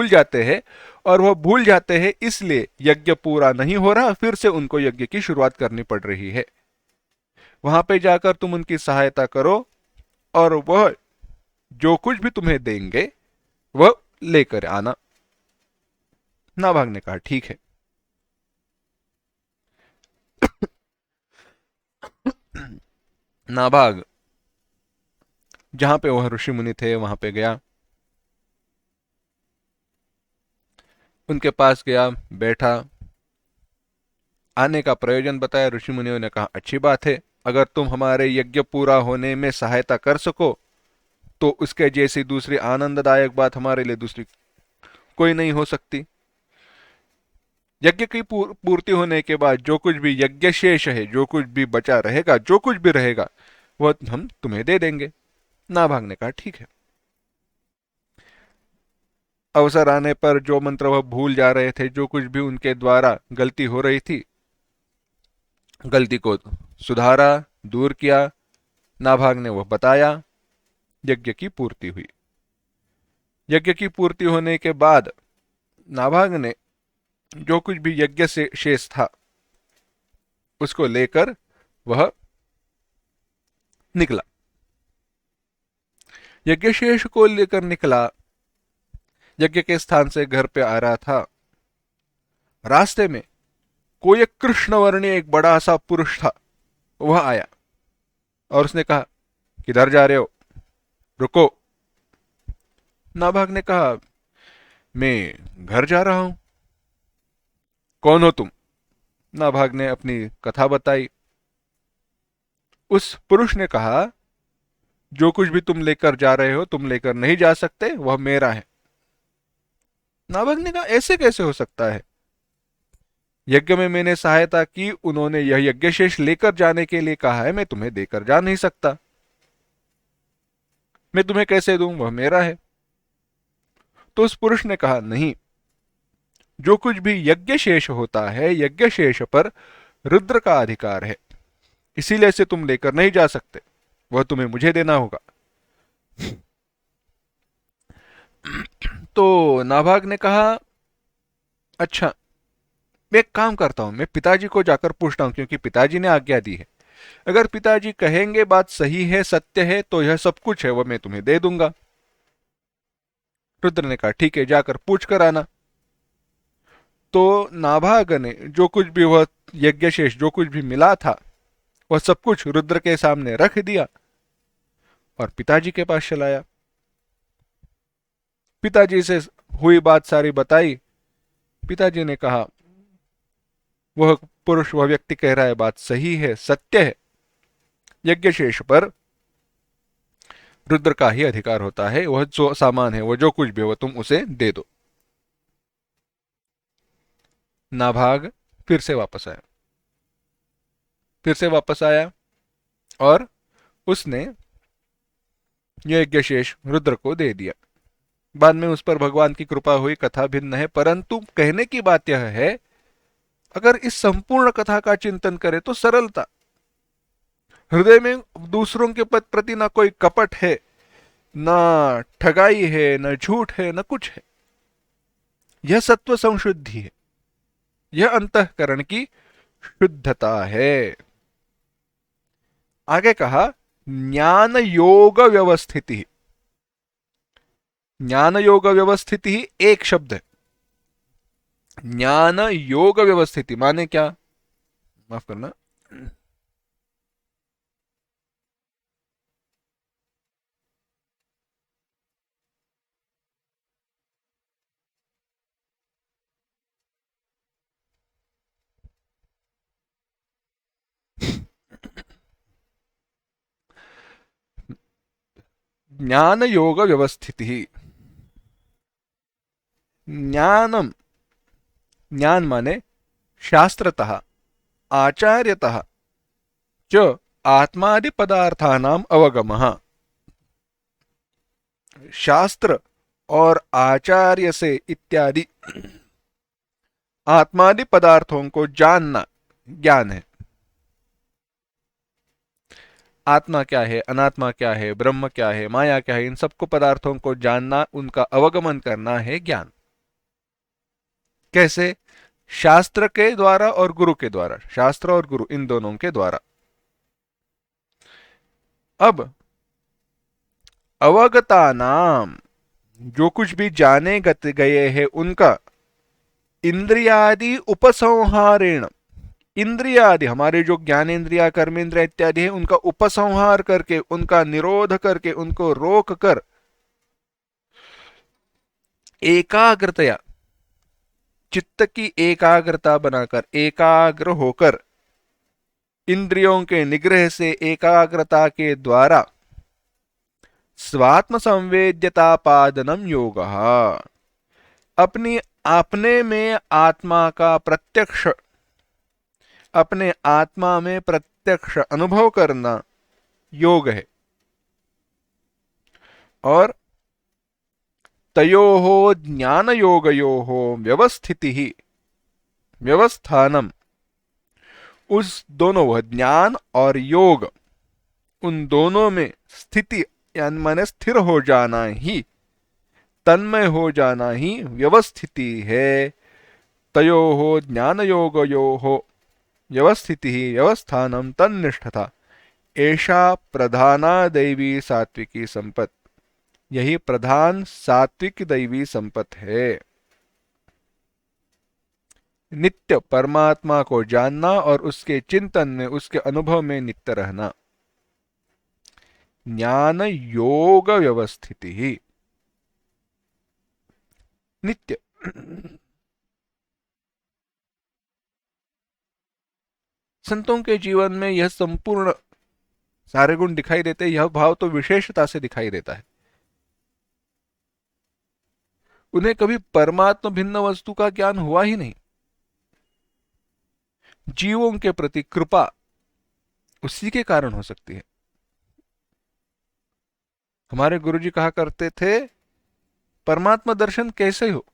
जाते हैं, और वह भूल जाते हैं इसलिए यज्ञ पूरा नहीं हो रहा, फिर से उनको यज्ञ की शुरुआत करनी पड़ रही है। वहां पे जाकर तुम उनकी सहायता करो और वह जो कुछ भी तुम्हें देंगे वह लेकर आना। नाभाग ने कहा ठीक है। नाभाग जहां पे वह ऋषि मुनि थे वहां पे गया, उनके पास गया, बैठा, आने का प्रयोजन बताया। ऋषि मुनियों ने कहा अच्छी बात है, अगर तुम हमारे यज्ञ पूरा होने में सहायता कर सको तो उसके जैसी दूसरी आनंददायक बात हमारे लिए दूसरी कोई नहीं हो सकती। यज्ञ की पूर्ति होने के बाद जो कुछ भी यज्ञ शेष है, जो कुछ भी बचा रहेगा, जो कुछ भी रहेगा, वह हम तुम्हें दे देंगे। नाभाग ने कहा ठीक है। अवसर आने पर जो मंत्र वह भूल जा रहे थे, जो कुछ भी उनके द्वारा गलती हो रही थी, गलती को सुधारा, दूर किया। नाभाग ने वह बताया, यज्ञ की पूर्ति हुई। यज्ञ की पूर्ति होने के बाद नाभाग ने जो कुछ भी यज्ञ से शेष था उसको लेकर वह निकला। यज्ञ शेष को लेकर निकला, यज्ञ के स्थान से घर पे आ रहा था। रास्ते में कोई एक कृष्णवर्णीय एक बड़ा सा पुरुष था, वह आया और उसने कहा, किधर जा रहे हो, रुको। नाभाग ने कहा, मैं घर जा रहा हूं। कौन हो तुम? नाभाग ने अपनी कथा बताई। उस पुरुष ने कहा, जो कुछ भी तुम लेकर जा रहे हो तुम लेकर नहीं जा सकते, वह मेरा है। नाभाग ने कहा, ऐसे कैसे हो सकता है? यज्ञ में मैंने सहायता की, उन्होंने यह यज्ञ शेष लेकर जाने के लिए कहा है, मैं तुम्हें देकर जा नहीं सकता, मैं तुम्हें कैसे दूं, वह मेरा है। तो उस पुरुष ने कहा, नहीं, जो कुछ भी यज्ञ शेष होता है, यज्ञ शेष पर रुद्र का अधिकार है, इसीलिए इसे तुम लेकर नहीं जा सकते, वह तुम्हें मुझे देना होगा। तो नाभाग ने कहा, अच्छा, मैं एक काम करता हूं, मैं पिताजी को जाकर पूछता हूं, क्योंकि पिताजी ने आज्ञा दी है। अगर पिताजी कहेंगे बात सही है, सत्य है, तो यह सब कुछ है वह मैं तुम्हें दे दूंगा। रुद्र ने कहा ठीक है, जाकर पूछ कर आना। तो नाभाग ने जो कुछ भी वह यज्ञशेष जो कुछ भी मिला था वह सब कुछ रुद्र के सामने रख दिया और पिताजी के पास चलाया। पिताजी से हुई बात सारी बताई। पिताजी ने कहा वह पुरुष वह व्यक्ति कह रहा है बात सही है, सत्य है, यज्ञशेष पर रुद्र का ही अधिकार होता है, वह जो सामान है वह जो कुछ भी हो तुम उसे दे दो। नाभाग फिर से वापस आया, फिर से वापस आया और उसने यह यज्ञशेष रुद्र को दे दिया। बाद में उस पर भगवान की कृपा हुई, कथा भिन्न है, परंतु कहने की बात यह है अगर इस संपूर्ण कथा का चिंतन करें तो सरलता, हृदय में दूसरों के प्रति ना कोई कपट है, ना ठगाई है, न झूठ है, न कुछ है। यह सत्व संशुद्धि है, यह अंतःकरण की शुद्धता है। आगे कहा ज्ञान योग व्यवस्थिति। ज्ञान योग व्यवस्थिति ही एक शब्द है। ज्ञान योग व्यवस्थिति माने क्या, माफ करना, ज्ञान योग व्यवस्थिति। ज्ञानम, ज्ञान माने शास्त्रतः आचार्यतः च आत्मादि पदार्थानाम अवगमः। शास्त्र और आचार्य से इत्यादि आत्मादि पदार्थों को जानना ज्ञान है। आत्मा क्या है, अनात्मा क्या है, ब्रह्म क्या है, माया क्या है, इन सबको पदार्थों को जानना, उनका अवगमन करना है ज्ञान। कैसे? शास्त्र के द्वारा और गुरु के द्वारा, शास्त्र और गुरु इन दोनों के द्वारा। अब अवगता नाम, जो कुछ भी जाने गए हैं उनका इंद्रियादि उपसंहारेण, इंद्रियादि हमारे जो ज्ञानेन्द्रिया कर्मेंद्रिया इत्यादि है उनका उपसंहार करके, उनका निरोध करके, उनको रोक कर एकाग्रतया, चित्त की एकाग्रता बनाकर, एकाग्र होकर, इंद्रियों के निग्रह से एकाग्रता के द्वारा स्वात्म संवेद्यता पादनम योग, अपनी अपने में आत्मा का प्रत्यक्ष, अपने आत्मा में प्रत्यक्ष अनुभव करना योग है। और तयोः ज्ञान योगयोः व्यवस्थिति, व्यवस्थानम, उस दोनों, वह ज्ञान और योग, उन दोनों में स्थिति यानी माने स्थिर हो जाना ही, तन्मय हो जाना ही व्यवस्थिति है। तयोः ज्ञान योगयोः व्यवस्थिति व्यवस्थानम तन्निष्ठता, ऐसा प्रधाना दैवी सात्विकी संपत्, यही प्रधान सात्विक दैवी संपत्ति है। नित्य परमात्मा को जानना और उसके चिंतन में, उसके अनुभव में नित्य रहना, ज्ञान योग व्यवस्थिति ही नित्य। संतों के जीवन में यह संपूर्ण सारे गुण दिखाई देते, यह भाव तो विशेषता से दिखाई देता है। उन्हें कभी परमात्मा भिन्न वस्तु का ज्ञान हुआ ही नहीं। जीवों के प्रति कृपा उसी के कारण हो सकती है। हमारे गुरुजी कहा करते थे परमात्मा दर्शन कैसे हो?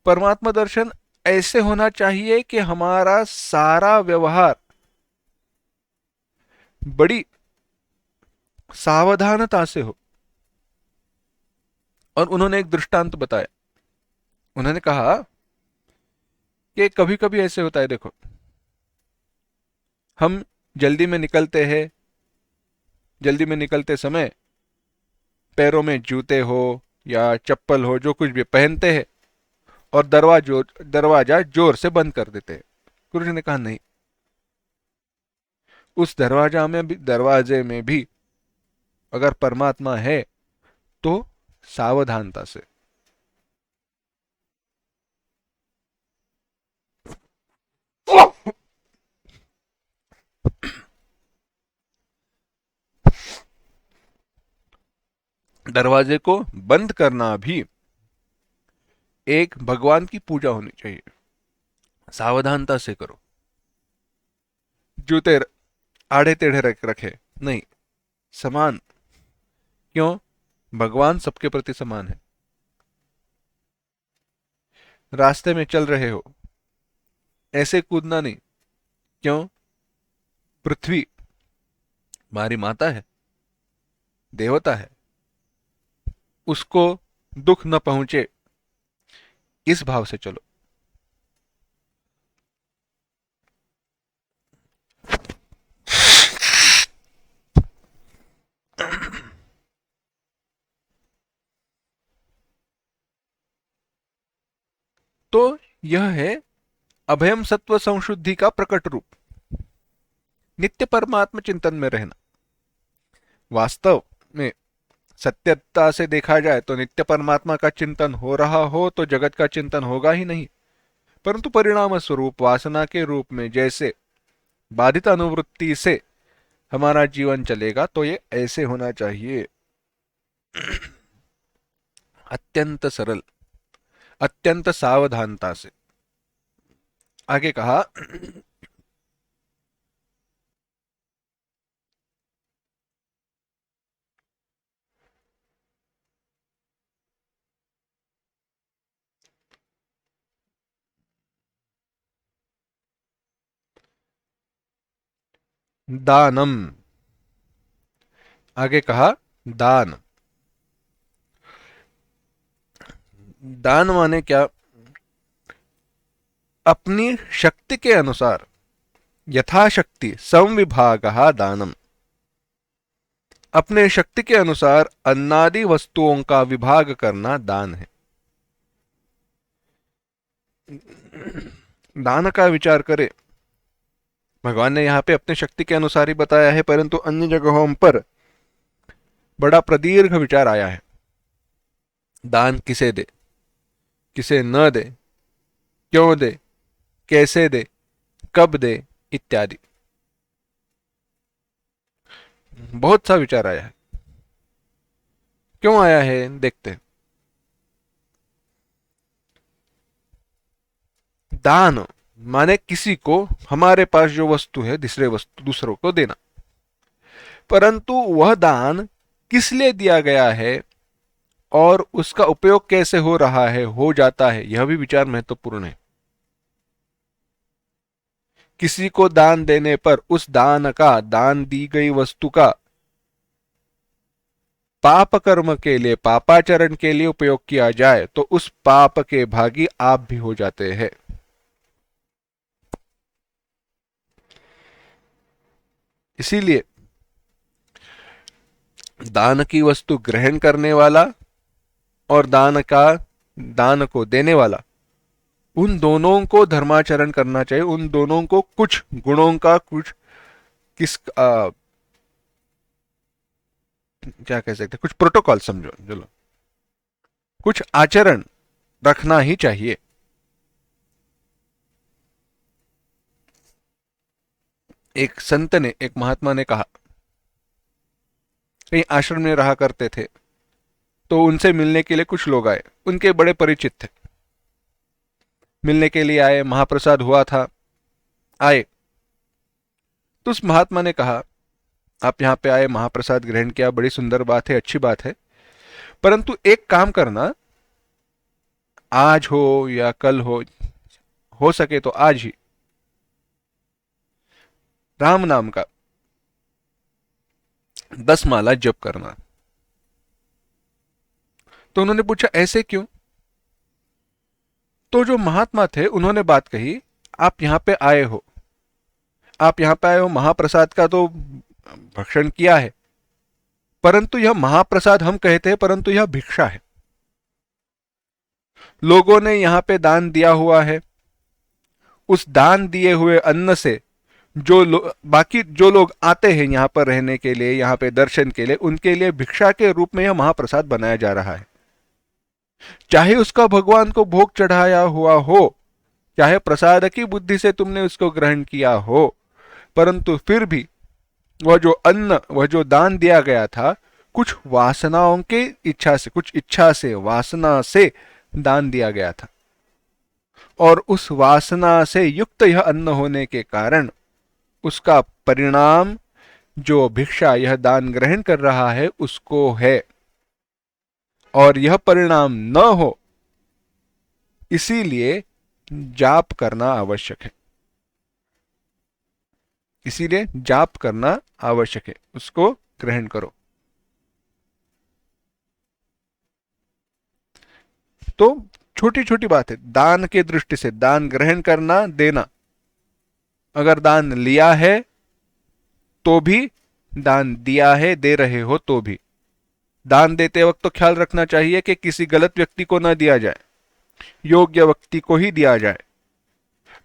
परमात्मा दर्शन ऐसे होना चाहिए कि हमारा सारा व्यवहार बड़ी सावधानता से हो। और उन्होंने एक दृष्टांत बताया। उन्होंने कहा कि कभी कभी ऐसे होता है, देखो हम जल्दी में निकलते हैं, जल्दी में निकलते समय पैरों में जूते हो या चप्पल हो, जो कुछ भी पहनते हैं, और दरवाजा जोर से बंद कर देते हैं। गुरुजी ने कहा नहीं, उस दरवाजे में भी अगर परमात्मा है तो सावधानता से। दरवाजे को बंद करना भी एक भगवान की पूजा होनी चाहिए। सावधानता से करो, जूते आड़े टेढ़े रखे नहीं, समान। क्यों? भगवान सबके प्रति समान है। रास्ते में चल रहे हो, ऐसे कूदना नहीं। क्यों? पृथ्वी हमारी माता है, देवता है, उसको दुख न पहुंचे, इस भाव से चलो। तो यह है अभयम सत्व संशुद्धि का प्रकट रूप, नित्य परमात्मा चिंतन में रहना। वास्तव में सत्यता से देखा जाए तो नित्य परमात्मा का चिंतन हो रहा हो तो जगत का चिंतन होगा ही नहीं, परंतु परिणाम स्वरूप वासना के रूप में जैसे बाधित अनुवृत्ति से हमारा जीवन चलेगा, तो ये ऐसे होना चाहिए। अत्यंत सरल, अत्यंत सावधानता से। आगे कहा, दानम। आगे कहा दान। दान माने क्या? अपनी शक्ति के अनुसार यथाशक्ति संविभाग दानम। अपने शक्ति के अनुसार अन्नादि वस्तुओं का विभाग करना दान है। दान का विचार करें, भगवान ने यहां पे अपने शक्ति के अनुसार ही बताया है, परंतु अन्य जगहों पर बड़ा प्रदीर्घ विचार आया है। दान किसे दे, किसे न दे, क्यों दे, कैसे दे, कब दे, इत्यादि बहुत सा विचार आया है। क्यों आया है देखते हैं। दान माने किसी को हमारे पास जो वस्तु है दूसरों को देना, परंतु वह दान किस लिए दिया गया है और उसका उपयोग कैसे हो रहा है, हो जाता है, यह भी विचार महत्वपूर्ण है। किसी को दान देने पर उस दान दी गई वस्तु का पाप कर्म के लिए, पापाचरण के लिए उपयोग किया जाए तो उस पाप के भागी आप भी हो जाते हैं। इसीलिए दान की वस्तु ग्रहण करने वाला और दान को देने वाला, उन दोनों को धर्माचरण करना चाहिए। उन दोनों को कुछ गुणों का, कुछ किस क्या कह सकते, कुछ प्रोटोकॉल समझो, चलो कुछ आचरण रखना ही चाहिए। एक संत ने, एक महात्मा ने कहा, कहीं आश्रम में रहा करते थे, तो उनसे मिलने के लिए कुछ लोग आए, उनके बड़े परिचित थे, मिलने के लिए आए, महाप्रसाद हुआ था, आए। तो उस महात्मा ने कहा, आप यहाँ पे आए, महाप्रसाद ग्रहण किया, बड़ी सुंदर बात है, अच्छी बात है, परंतु एक काम करना, आज हो या कल हो सके तो आज ही राम नाम का 10 माला जप करना। तो उन्होंने पूछा ऐसे क्यों? तो जो महात्मा थे उन्होंने बात कही, आप यहां पे आए हो, आप यहां पे आए हो, महाप्रसाद का तो भक्षण किया है, परंतु यह महाप्रसाद हम कहते हैं, परंतु यह भिक्षा है। लोगों ने यहाँ पे दान दिया हुआ है, उस दान दिए हुए अन्न से बाकी जो लोग आते हैं यहाँ पर रहने के लिए, यहाँ पे दर्शन के लिए, उनके लिए भिक्षा के रूप में यह महाप्रसाद बनाया जा रहा है। चाहे उसका भगवान को भोग चढ़ाया हुआ हो, चाहे प्रसाद की बुद्धि से तुमने उसको ग्रहण किया हो, परंतु फिर भी वह जो अन्न, वह जो दान दिया गया था, कुछ वासनाओं के इच्छा से, कुछ इच्छा से, वासना से दान दिया गया था। और उस वासना से युक्त यह अन्न होने के कारण उसका परिणाम जो भिक्षा यह दान ग्रहण कर रहा है उसको है। और यह परिणाम न हो, इसीलिए जाप करना आवश्यक है। इसीलिए जाप करना आवश्यक है, उसको ग्रहण करो। तो छोटी छोटी बात है, दान के दृष्टि से दान ग्रहण करना, देना। अगर दान लिया है तो भी, दान दिया है, दे रहे हो तो भी, दान देते वक्त तो ख्याल रखना चाहिए कि किसी गलत व्यक्ति को न दिया जाए, योग्य व्यक्ति को ही दिया जाए।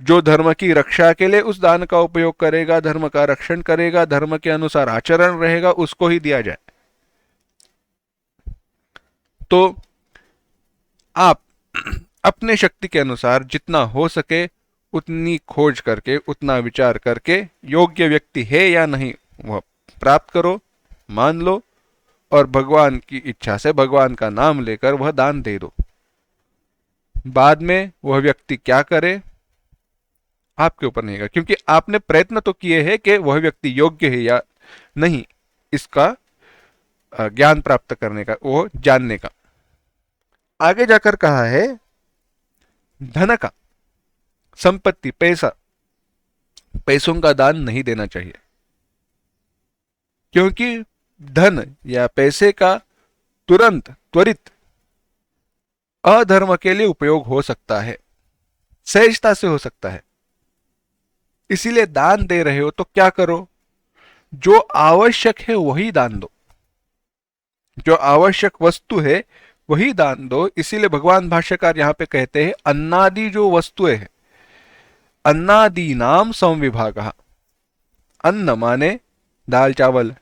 जो धर्म की रक्षा के लिए उस दान का उपयोग करेगा, धर्म का रक्षण करेगा, धर्म के अनुसार आचरण रहेगा, उसको ही दिया जाए। तो आप अपने शक्ति के अनुसार जितना हो सके उतनी खोज करके, उतना विचार करके, योग्य व्यक्ति है या नहीं वह प्राप्त करो, मान लो, और भगवान की इच्छा से, भगवान का नाम लेकर वह दान दे दो। बाद में वह व्यक्ति क्या करे आपके ऊपर नहीं है, क्योंकि आपने प्रयत्न तो किए हैं कि वह व्यक्ति योग्य है या नहीं, इसका ज्ञान प्राप्त करने का, वो जानने का। आगे जाकर कहा है धन का, संपत्ति, पैसा, पैसों का दान नहीं देना चाहिए, क्योंकि धन या पैसे का तुरंत, त्वरित अधर्म के लिए उपयोग हो सकता है, सहजता से हो सकता है। इसीलिए दान दे रहे हो तो क्या करो, जो आवश्यक है वही दान दो, जो आवश्यक वस्तु है वही दान दो। इसीलिए भगवान भाष्यकार यहां पे कहते हैं अन्नादि जो वस्तुएं हैं, अन्नादि नाम संविभाग, अन्न माने दाल चावल,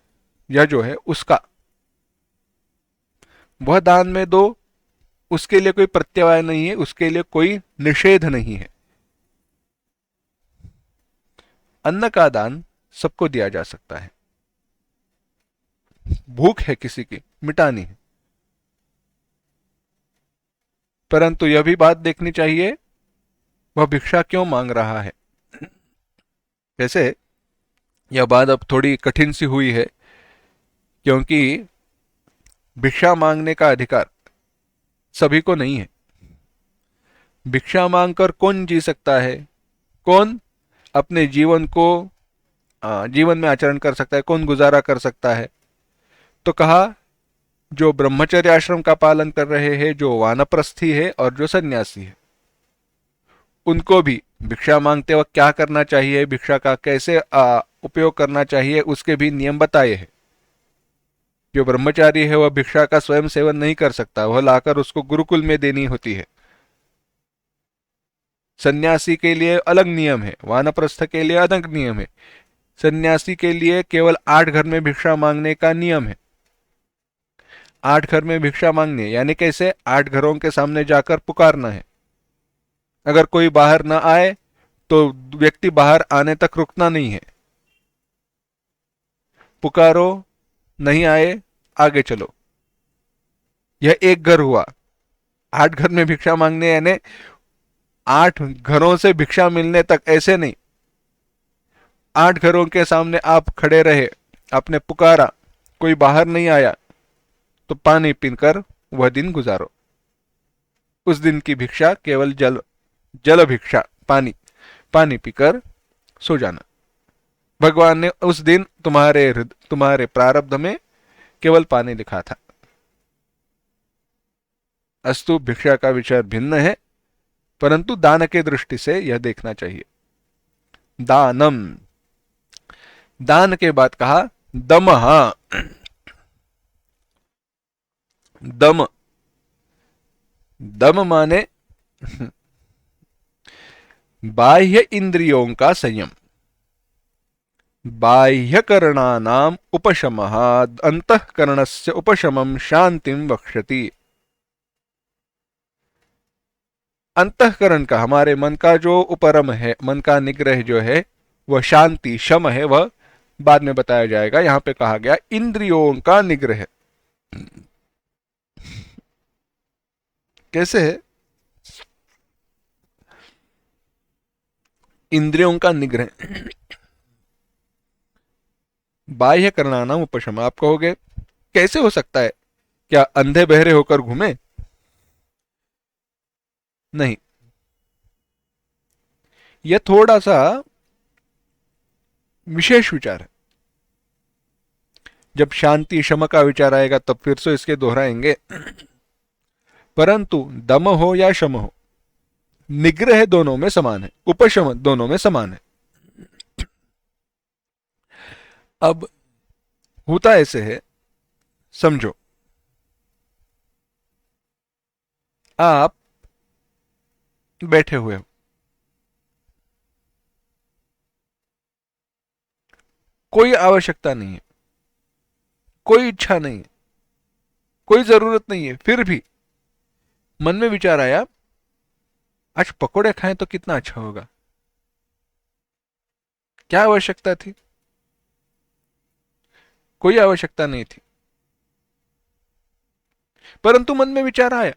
यह जो है उसका, वह दान में दो, उसके लिए कोई प्रत्यवाय नहीं है, उसके लिए कोई निषेध नहीं है। अन्न का दान सबको दिया जा सकता है। भूख है किसी की, मिटानी है, परंतु यह भी बात देखनी चाहिए वह भिक्षा क्यों मांग रहा है। वैसे यह बात अब थोड़ी कठिन सी हुई है, क्योंकि भिक्षा मांगने का अधिकार सभी को नहीं है। भिक्षा मांगकर कौन जी सकता है, कौन अपने जीवन को जीवन में आचरण कर सकता है, कौन गुजारा कर सकता है। तो कहा जो ब्रह्मचर्य आश्रम का पालन कर रहे हैं, जो वानप्रस्थी है और जो सन्यासी है, उनको भी भिक्षा मांगते वक्त क्या करना चाहिए, भिक्षा का कैसे उपयोग करना चाहिए, उसके भी नियम बताए हैं। जो ब्रह्मचारी है वह भिक्षा का स्वयं सेवन नहीं कर सकता, वह लाकर उसको गुरुकुल में देनी होती है। सन्यासी के लिए अलग नियम है, वानप्रस्थ के लिए अलग नियम है। सन्यासी के लिए केवल 8 घर में भिक्षा मांगने का नियम है। 8 घर में भिक्षा मांगने यानी कैसे, 8 घरों के सामने जाकर पुकारना है। अगर कोई बाहर ना आए तो व्यक्ति बाहर आने तक रुकना नहीं है। पुकारो, नहीं आए, आगे चलो। यह एक घर हुआ। 8 घर में भिक्षा मांगने यानी 8 घरों से भिक्षा मिलने तक, ऐसे नहीं। 8 घरों के सामने आप खड़े रहे, आपने पुकारा, कोई बाहर नहीं आया, तो पानी पीकर वह दिन गुजारो। उस दिन की भिक्षा केवल जल भिक्षा, पानी, पानी पीकर सो जाना। भगवान ने उस दिन तुम्हारे प्रारब्ध में केवल पानी लिखा था। अस्तु, भिक्षा का विचार भिन्न है, परंतु दान के दृष्टि से यह देखना चाहिए। दानम, दान के बाद कहा दमहा, दम, दम माने बाह्य इंद्रियों का संयम, बाह्यकरणानाम उपशमः अंतःकरणस्य उपशमं शांतिम वक्ष्यति। अंतःकरण का, हमारे मन का जो उपरम है, मन का निग्रह जो है, वह शांति शम है, वह बाद में बताया जाएगा। यहां पे कहा गया इंद्रियों का निग्रह। कैसे है इंद्रियों का निग्रह? बाह्य करणानाम उपशम, आप कहोगे कैसे हो सकता है, क्या अंधे बहरे होकर घूमे? नहीं, यह थोड़ा सा विशेष विचार है। जब शांति शम का विचार आएगा तब फिर से इसके दोहराएंगे। परंतु दम हो या शम हो, निग्रह दोनों में समान है, उपशम दोनों में समान है। अब होता ऐसे है, समझो आप बैठे हुए हो, कोई आवश्यकता नहीं है, कोई इच्छा नहीं है, कोई जरूरत नहीं है, फिर भी मन में विचार आया आज पकोड़े खाएं तो कितना अच्छा होगा। क्या आवश्यकता थी? कोई आवश्यकता नहीं थी, परंतु मन में विचार आया।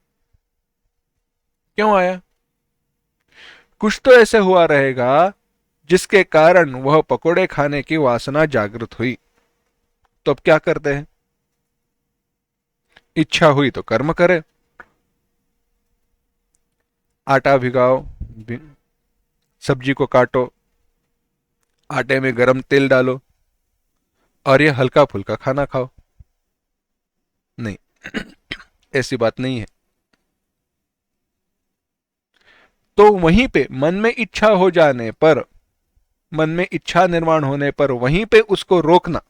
क्यों आया? कुछ तो ऐसे हुआ रहेगा जिसके कारण वह पकोड़े खाने की वासना जागृत हुई। तो अब क्या करते हैं? इच्छा हुई तो कर्म करे, आटा भिगाओ, सब्जी को काटो, आटे में गरम तेल डालो और ये हल्का फुल्का खाना खाओ। नहीं, ऐसी बात नहीं है। तो वहीं पे मन में इच्छा हो जाने पर, मन में इच्छा निर्माण होने पर वहीं पे उसको रोकना,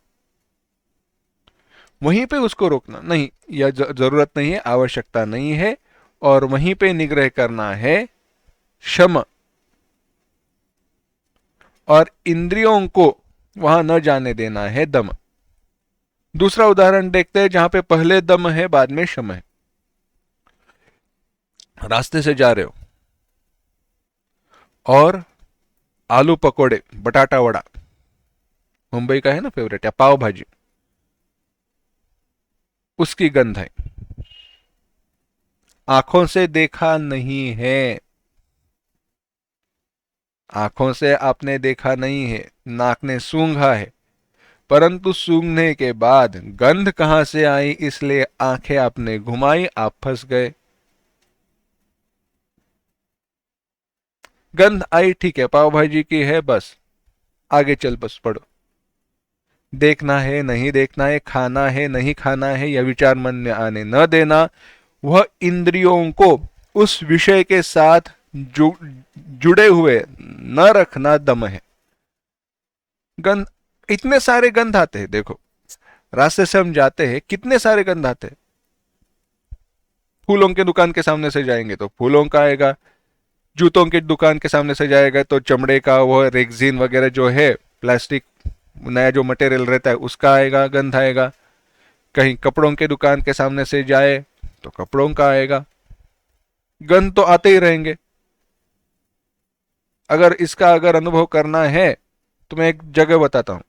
वहीं पे उसको रोकना नहीं, यह जरूरत नहीं है, आवश्यकता नहीं है, और वहीं पे निग्रह करना है शम, और इंद्रियों को वहां न जाने देना है दम। दूसरा उदाहरण देखते हैं जहां पे पहले दम है बाद में शम है। रास्ते से जा रहे हो और आलू पकोड़े, बटाटा वड़ा, मुंबई का है ना फेवरेट, या पाव भाजी, उसकी गंध है, आंखों से देखा नहीं है, आंखों से आपने देखा नहीं है, नाक ने सूंघा है, परंतु सूंघने के बाद गंध कहां से आई, इसलिए आंखें आपने घुमाई, आप फंस गए। गंध आई, ठीक है, पाव भाजी की है, बस आगे चल बस पड़ो। देखना है नहीं देखना है, खाना है नहीं खाना है, यह विचार मन में आने न देना, वह इंद्रियों को उस विषय के साथ जुड़े हुए न रखना दम है। गंध, इतने सारे गंध आते हैं, देखो रास्ते से हम जाते हैं, कितने सारे गंध आते हैं। फूलों के दुकान के सामने से जाएंगे तो फूलों का आएगा, जूतों की दुकान के सामने से जाएगा तो चमड़े का, वो रेक्सिन वगैरह जो है, प्लास्टिक नया जो मटेरियल रहता है उसका आएगा, गंध आएगा। कहीं कपड़ों के दुकान के सामने से जाए तो कपड़ों का आएगा। गंध तो आते ही रहेंगे। अगर इसका अगर अनुभव करना है तो मैं एक जगह बताता हूं।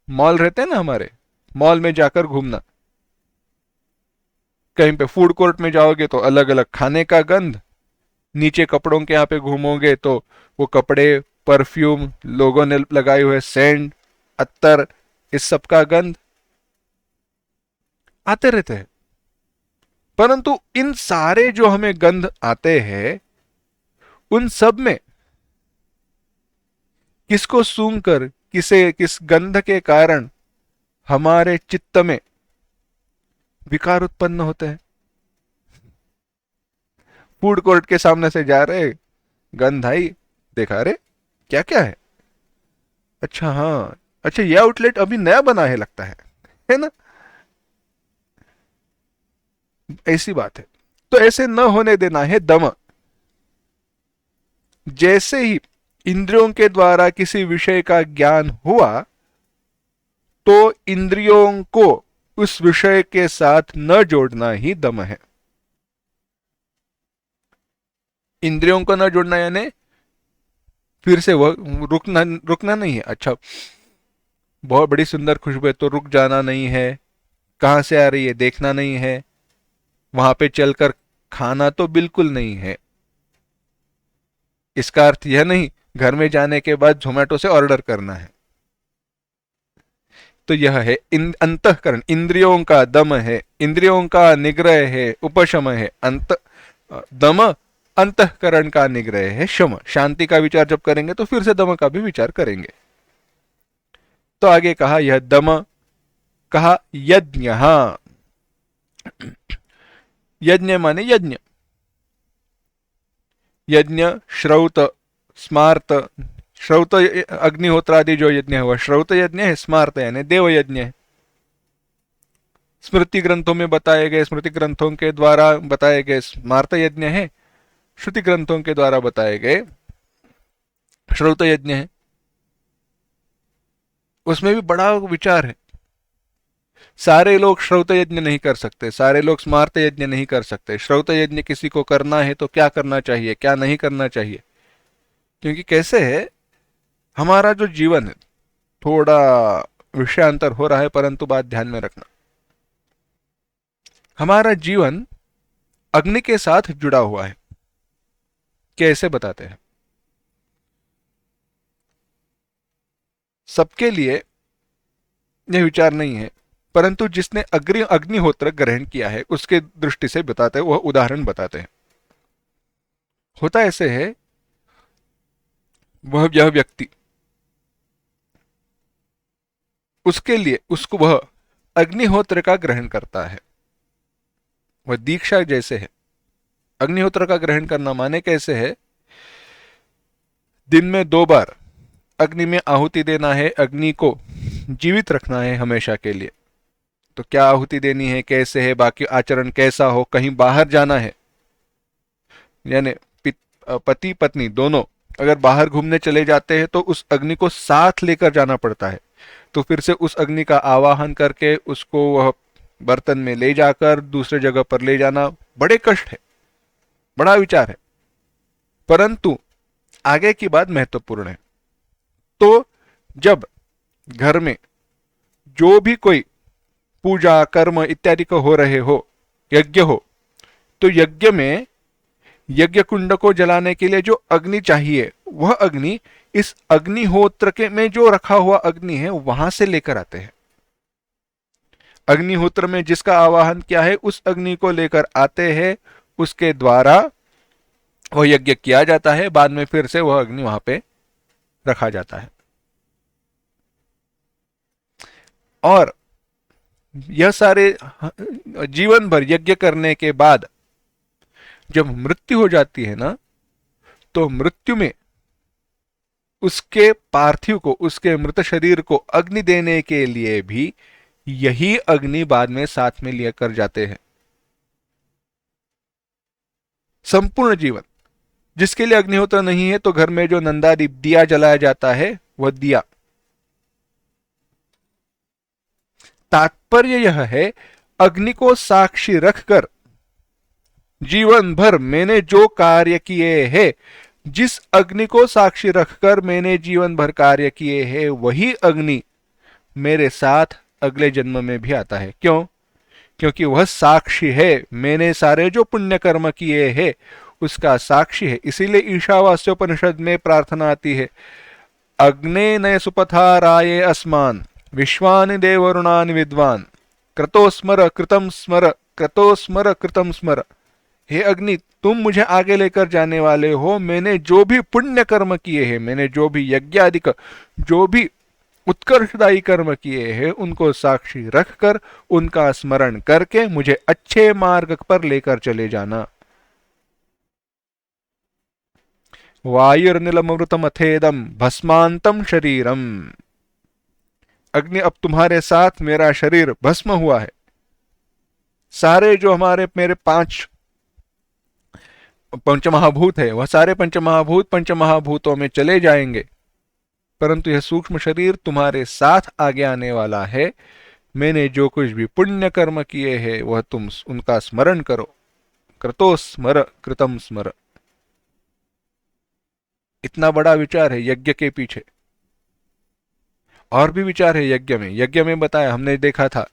मॉल रहते हैं ना हमारे, मॉल में जाकर घूमना, कहीं पे फूड कोर्ट में जाओगे तो अलग अलग खाने का गंध, नीचे कपड़ों के यहाँ पे घूमोगे तो वो कपड़े, परफ्यूम, लोगों ने लगाए हुए सेंट, अत्तर, इस सब का गंध आते रहते हैं। परंतु इन सारे जो हमें गंध आते हैं, उन सब में किसको सूंघकर, किस गंध के कारण हमारे चित्त में विकार उत्पन्न होते हैं? फूड कोर्ट के सामने से जा रहे, गंध आई, देखा, अरे क्या क्या है, अच्छा हाँ, अच्छा यह आउटलेट अभी नया बना है लगता है ना? ऐसी बात है। तो ऐसे न होने देना है दम। जैसे ही इंद्रियों के द्वारा किसी विषय का ज्ञान हुआ तो इंद्रियों को उस विषय के साथ न जोड़ना ही दम है। इंद्रियों को न जोड़ना यानी फिर से वह रुकना रुकना नहीं है। अच्छा, बहुत बड़ी सुंदर खुशबू है तो रुक जाना नहीं है, कहां से आ रही है देखना नहीं है, वहां पे चलकर खाना तो बिल्कुल नहीं है। इसका अर्थ यह नहीं घर में जाने के बाद जोमेटो से ऑर्डर करना है। तो यह है अंतःकरण, इंद्रियों का दम है, इंद्रियों का निग्रह है, उपशम है। दम अंतःकरण का निग्रह है, शम। शांति का विचार जब करेंगे तो फिर से दम का भी विचार करेंगे। तो आगे कहा यह दम, कहा यज्ञ। यज्ञ माने यज्ञ, यज्ञ श्रौत स्मार्त। श्रौत अग्निहोत्र आदि जो यज्ञ है वह श्रौत यज्ञ है, स्मार्त यानी देव यज्ञ है। स्मृति ग्रंथों में बताए गए, स्मृति ग्रंथों के द्वारा बताए गए स्मार्त यज्ञ है, श्रुति ग्रंथों के द्वारा बताए गए श्रौत यज्ञ है। उसमें भी बड़ा विचार है। सारे लोग श्रौत यज्ञ नहीं कर सकते, सारे लोग स्मार्त यज्ञ नहीं कर सकते। श्रौत यज्ञ किसी को करना है तो क्या करना चाहिए, क्या नहीं करना चाहिए। क्योंकि कैसे है, हमारा जो जीवन है, थोड़ा विषयांतर हो रहा है परंतु बात ध्यान में रखना, हमारा जीवन अग्नि के साथ जुड़ा हुआ है। कैसे बताते हैं, सबके लिए यह विचार नहीं है, परंतु जिसने अग्निहोत्र ग्रहण किया है उसके दृष्टि से बताते हैं, वह उदाहरण बताते हैं। होता ऐसे है, यह व्यक्ति, उसके लिए उसको वह अग्निहोत्र का ग्रहण करता है, वह दीक्षा जैसे है। अग्निहोत्र का ग्रहण करना माने कैसे है, दिन में 2 बार अग्नि में आहुति देना है, अग्नि को जीवित रखना है हमेशा के लिए। तो क्या आहुति देनी है, कैसे है, बाकी आचरण कैसा हो, कहीं बाहर जाना है, यानी पति पत्नी दोनों अगर बाहर घूमने चले जाते हैं तो उस अग्नि को साथ लेकर जाना पड़ता है। तो फिर से उस अग्नि का आवाहन करके उसको वह बर्तन में ले जाकर दूसरे जगह पर ले जाना बड़े कष्ट है, बड़ा विचार है, परंतु आगे की बात महत्वपूर्ण है। तो जब घर में जो भी कोई पूजा कर्म इत्यादि को हो रहे हो, यज्ञ हो, तो यज्ञ में यज्ञ कुंड को जलाने के लिए जो अग्नि चाहिए वह अग्नि इस अग्निहोत्र के में जो रखा हुआ अग्नि है वहां से लेकर आते हैं। अग्निहोत्र में जिसका आवाहन किया है उस अग्नि को लेकर आते हैं, उसके द्वारा वह यज्ञ किया जाता है, बाद में फिर से वह अग्नि वहां पे रखा जाता है। और यह सारे जीवन भर यज्ञ करने के बाद जब मृत्यु हो जाती है ना, तो मृत्यु में उसके पार्थिव को, उसके मृत शरीर को अग्नि देने के लिए भी यही अग्नि बाद में साथ में लेकर जाते हैं। संपूर्ण जीवन जिसके लिए अग्निहोत्र नहीं है, तो घर में जो नंदादीप दिया जलाया जाता है वह दिया। तात्पर्य यह है, अग्नि को साक्षी रखकर जीवन भर मैंने जो कार्य किए हैं, जिस अग्नि को साक्षी रखकर मैंने जीवन भर कार्य किए हैं, वही अग्नि मेरे साथ अगले जन्म में भी आता है। क्यों? क्योंकि वह साक्षी है, मैंने सारे जो पुण्य कर्म किए हैं उसका साक्षी है। इसीलिए ईशावास्योपनिषद में प्रार्थना आती है, अग्ने नय सुपथा राये अस्मान विश्वानि देवरुणानि विद्वान क्रतो स्मर कृतम स्मर, क्रतो स्मर कृतम स्मर। हे अग्नि, तुम मुझे आगे लेकर जाने वाले हो, मैंने जो भी पुण्य कर्म किए हैं, मैंने जो भी यज्ञादिक, जो भी उत्कर्षदायी कर्म किए हैं, उनको साक्षी रखकर उनका स्मरण करके मुझे अच्छे मार्ग पर लेकर चले जाना। वायुर्निलमृतम अथेदम भस्मांतम शरीरम। अग्नि, अब तुम्हारे साथ मेरा शरीर भस्म हुआ है। सारे जो मेरे 5 पंचमहाभूत है, वह सारे पंचमहाभूत पंचमहाभूतों में चले जाएंगे, परंतु यह सूक्ष्म शरीर तुम्हारे साथ आगे आने वाला है। मैंने जो कुछ भी पुण्य कर्म किए हैं वह तुम उनका स्मरण करो। कृतो स्मर कृतम स्मर। इतना बड़ा विचार है यज्ञ के पीछे। और भी विचार है यज्ञ में। यज्ञ में बताया, हमने देखा था,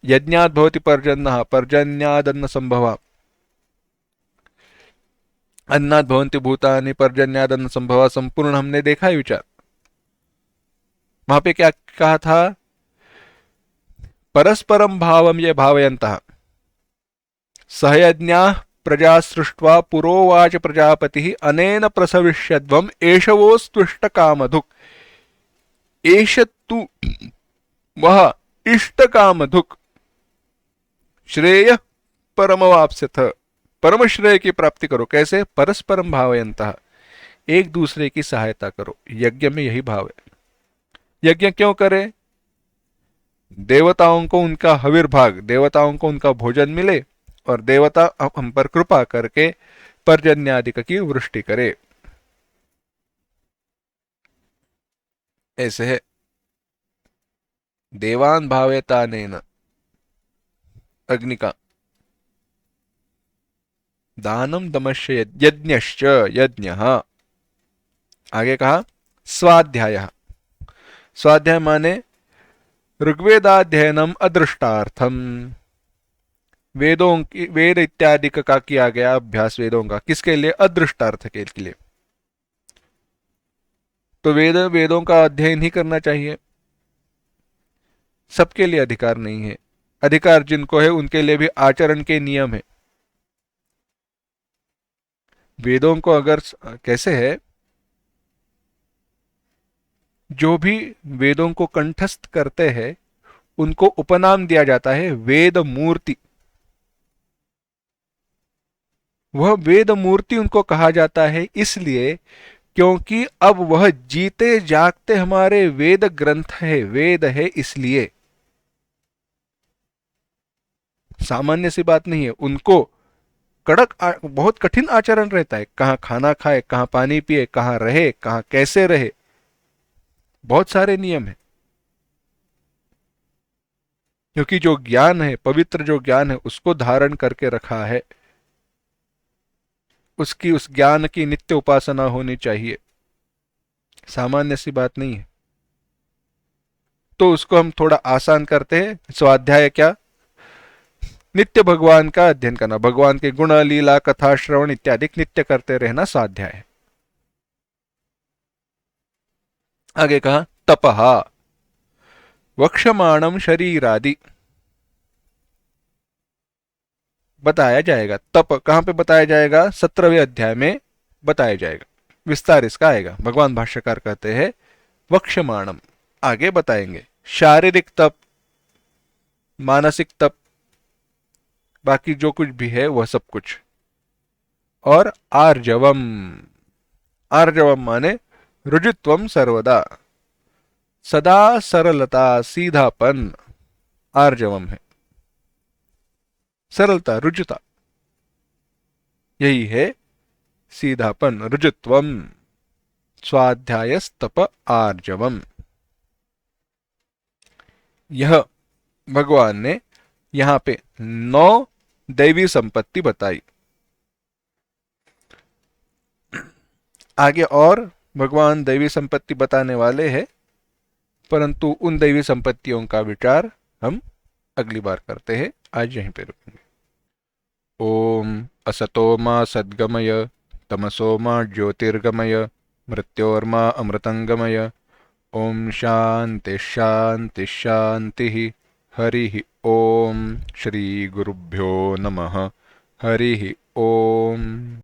यज्ञात भवति पर्जन्यः पर्जन्यादन्न संभवा, अन्नात् भवन्ति भूतानि पर्जन्यादन्न संभवा, संपूर्ण हमने देखा है विचार। वहां पे क्या कहा था? परस्परम भावम ये भावयन्तः सहयज्ञाः प्रजा सृष्ट्वा पुरोवाच प्रजापतिः अनेन प्रसविष्यध्वम् एषवोस्त्विष्ट कामधुक्। एष तु वह इष्ट कामधुक् श्रेय परमवाप्स्यथ। परम श्रेय की प्राप्ति करो। कैसे? परस्परम भावयन्तः, एक दूसरे की सहायता करो। यज्ञ में यही भाव है। यज्ञ क्यों करें? देवताओं को उनका हविर्भाग, देवताओं को उनका भोजन मिले और देवता हम पर कृपा करके पर्जन्यादि की वृष्टि करे। ऐसे है। देवान भावेतानेन अग्नि का दानम दमश्य यज्ञश्च यज्ञः। आगे कहा स्वाध्याय। स्वाध्याय माने ऋग्वेदाध्ययनम अदृष्टार्थम। वेदों की, वेद इत्यादि का किया गया अभ्यास वेदों का किसके लिए? अदृष्टार्थ के लिए। तो वेदों का अध्ययन ही करना चाहिए। सबके लिए अधिकार नहीं है। अधिकार जिनको है उनके लिए भी आचरण के नियम है। वेदों को अगर कैसे है, जो भी वेदों को कंठस्थ करते हैं उनको उपनाम दिया जाता है वेद मूर्ति। वह वेद मूर्ति उनको कहा जाता है इसलिए क्योंकि अब वह जीते जागते हमारे वेद ग्रंथ है, वेद है, इसलिए। सामान्य सी बात नहीं है। उनको बहुत कठिन आचरण रहता है। कहाँ खाना खाए, कहाँ पानी पिए, कहाँ रहे, कहाँ कैसे रहे, बहुत सारे नियम है। क्योंकि जो ज्ञान है, पवित्र जो ज्ञान है, उसको धारण करके रखा है। उसकी, उस ज्ञान की नित्य उपासना होनी चाहिए। सामान्य सी बात नहीं है। तो उसको हम थोड़ा आसान करते हैं। स्वाध्याय क्या? नित्य भगवान का अध्ययन करना, भगवान के गुण लीला कथा श्रवण इत्यादि नित्य करते रहना स्वाध्याय है। आगे कहा तपहा वक्षमाणम शरीरादि। बताया जाएगा तप कहां पे बताया जाएगा? 17वें अध्याय में बताया जाएगा। विस्तार इसका आएगा। भगवान भाष्यकार कहते हैं वक्षमाणम, आगे बताएंगे। शारीरिक तप, मानसिक तप, बाकी जो कुछ भी है वह सब कुछ। और आर्जवम, आर्जवम माने रुजुत्वम सर्वदा, सदा सरलता, सीधापन आर्जवम है। सरलता, रुजुता, यही है सीधापन, रुजुत्वम। स्वाध्यायस्तप आर्जवम। यह भगवान ने यहां पे 9 दैवी संपत्ति बताई। आगे और भगवान दैवी संपत्ति बताने वाले हैं, परंतु उन दैवी संपत्तियों का विचार हम अगली बार करते हैं। आज यहीं पे रुकेंगे। ओम असतो मा सद्गमय तमसो मा ज्योतिर्गमय मृत्योर्मा अमृतंगमय। ओम शांति शांति शांति। हरि ओम। श्री गुरुभ्यो नमः। हरि ओम।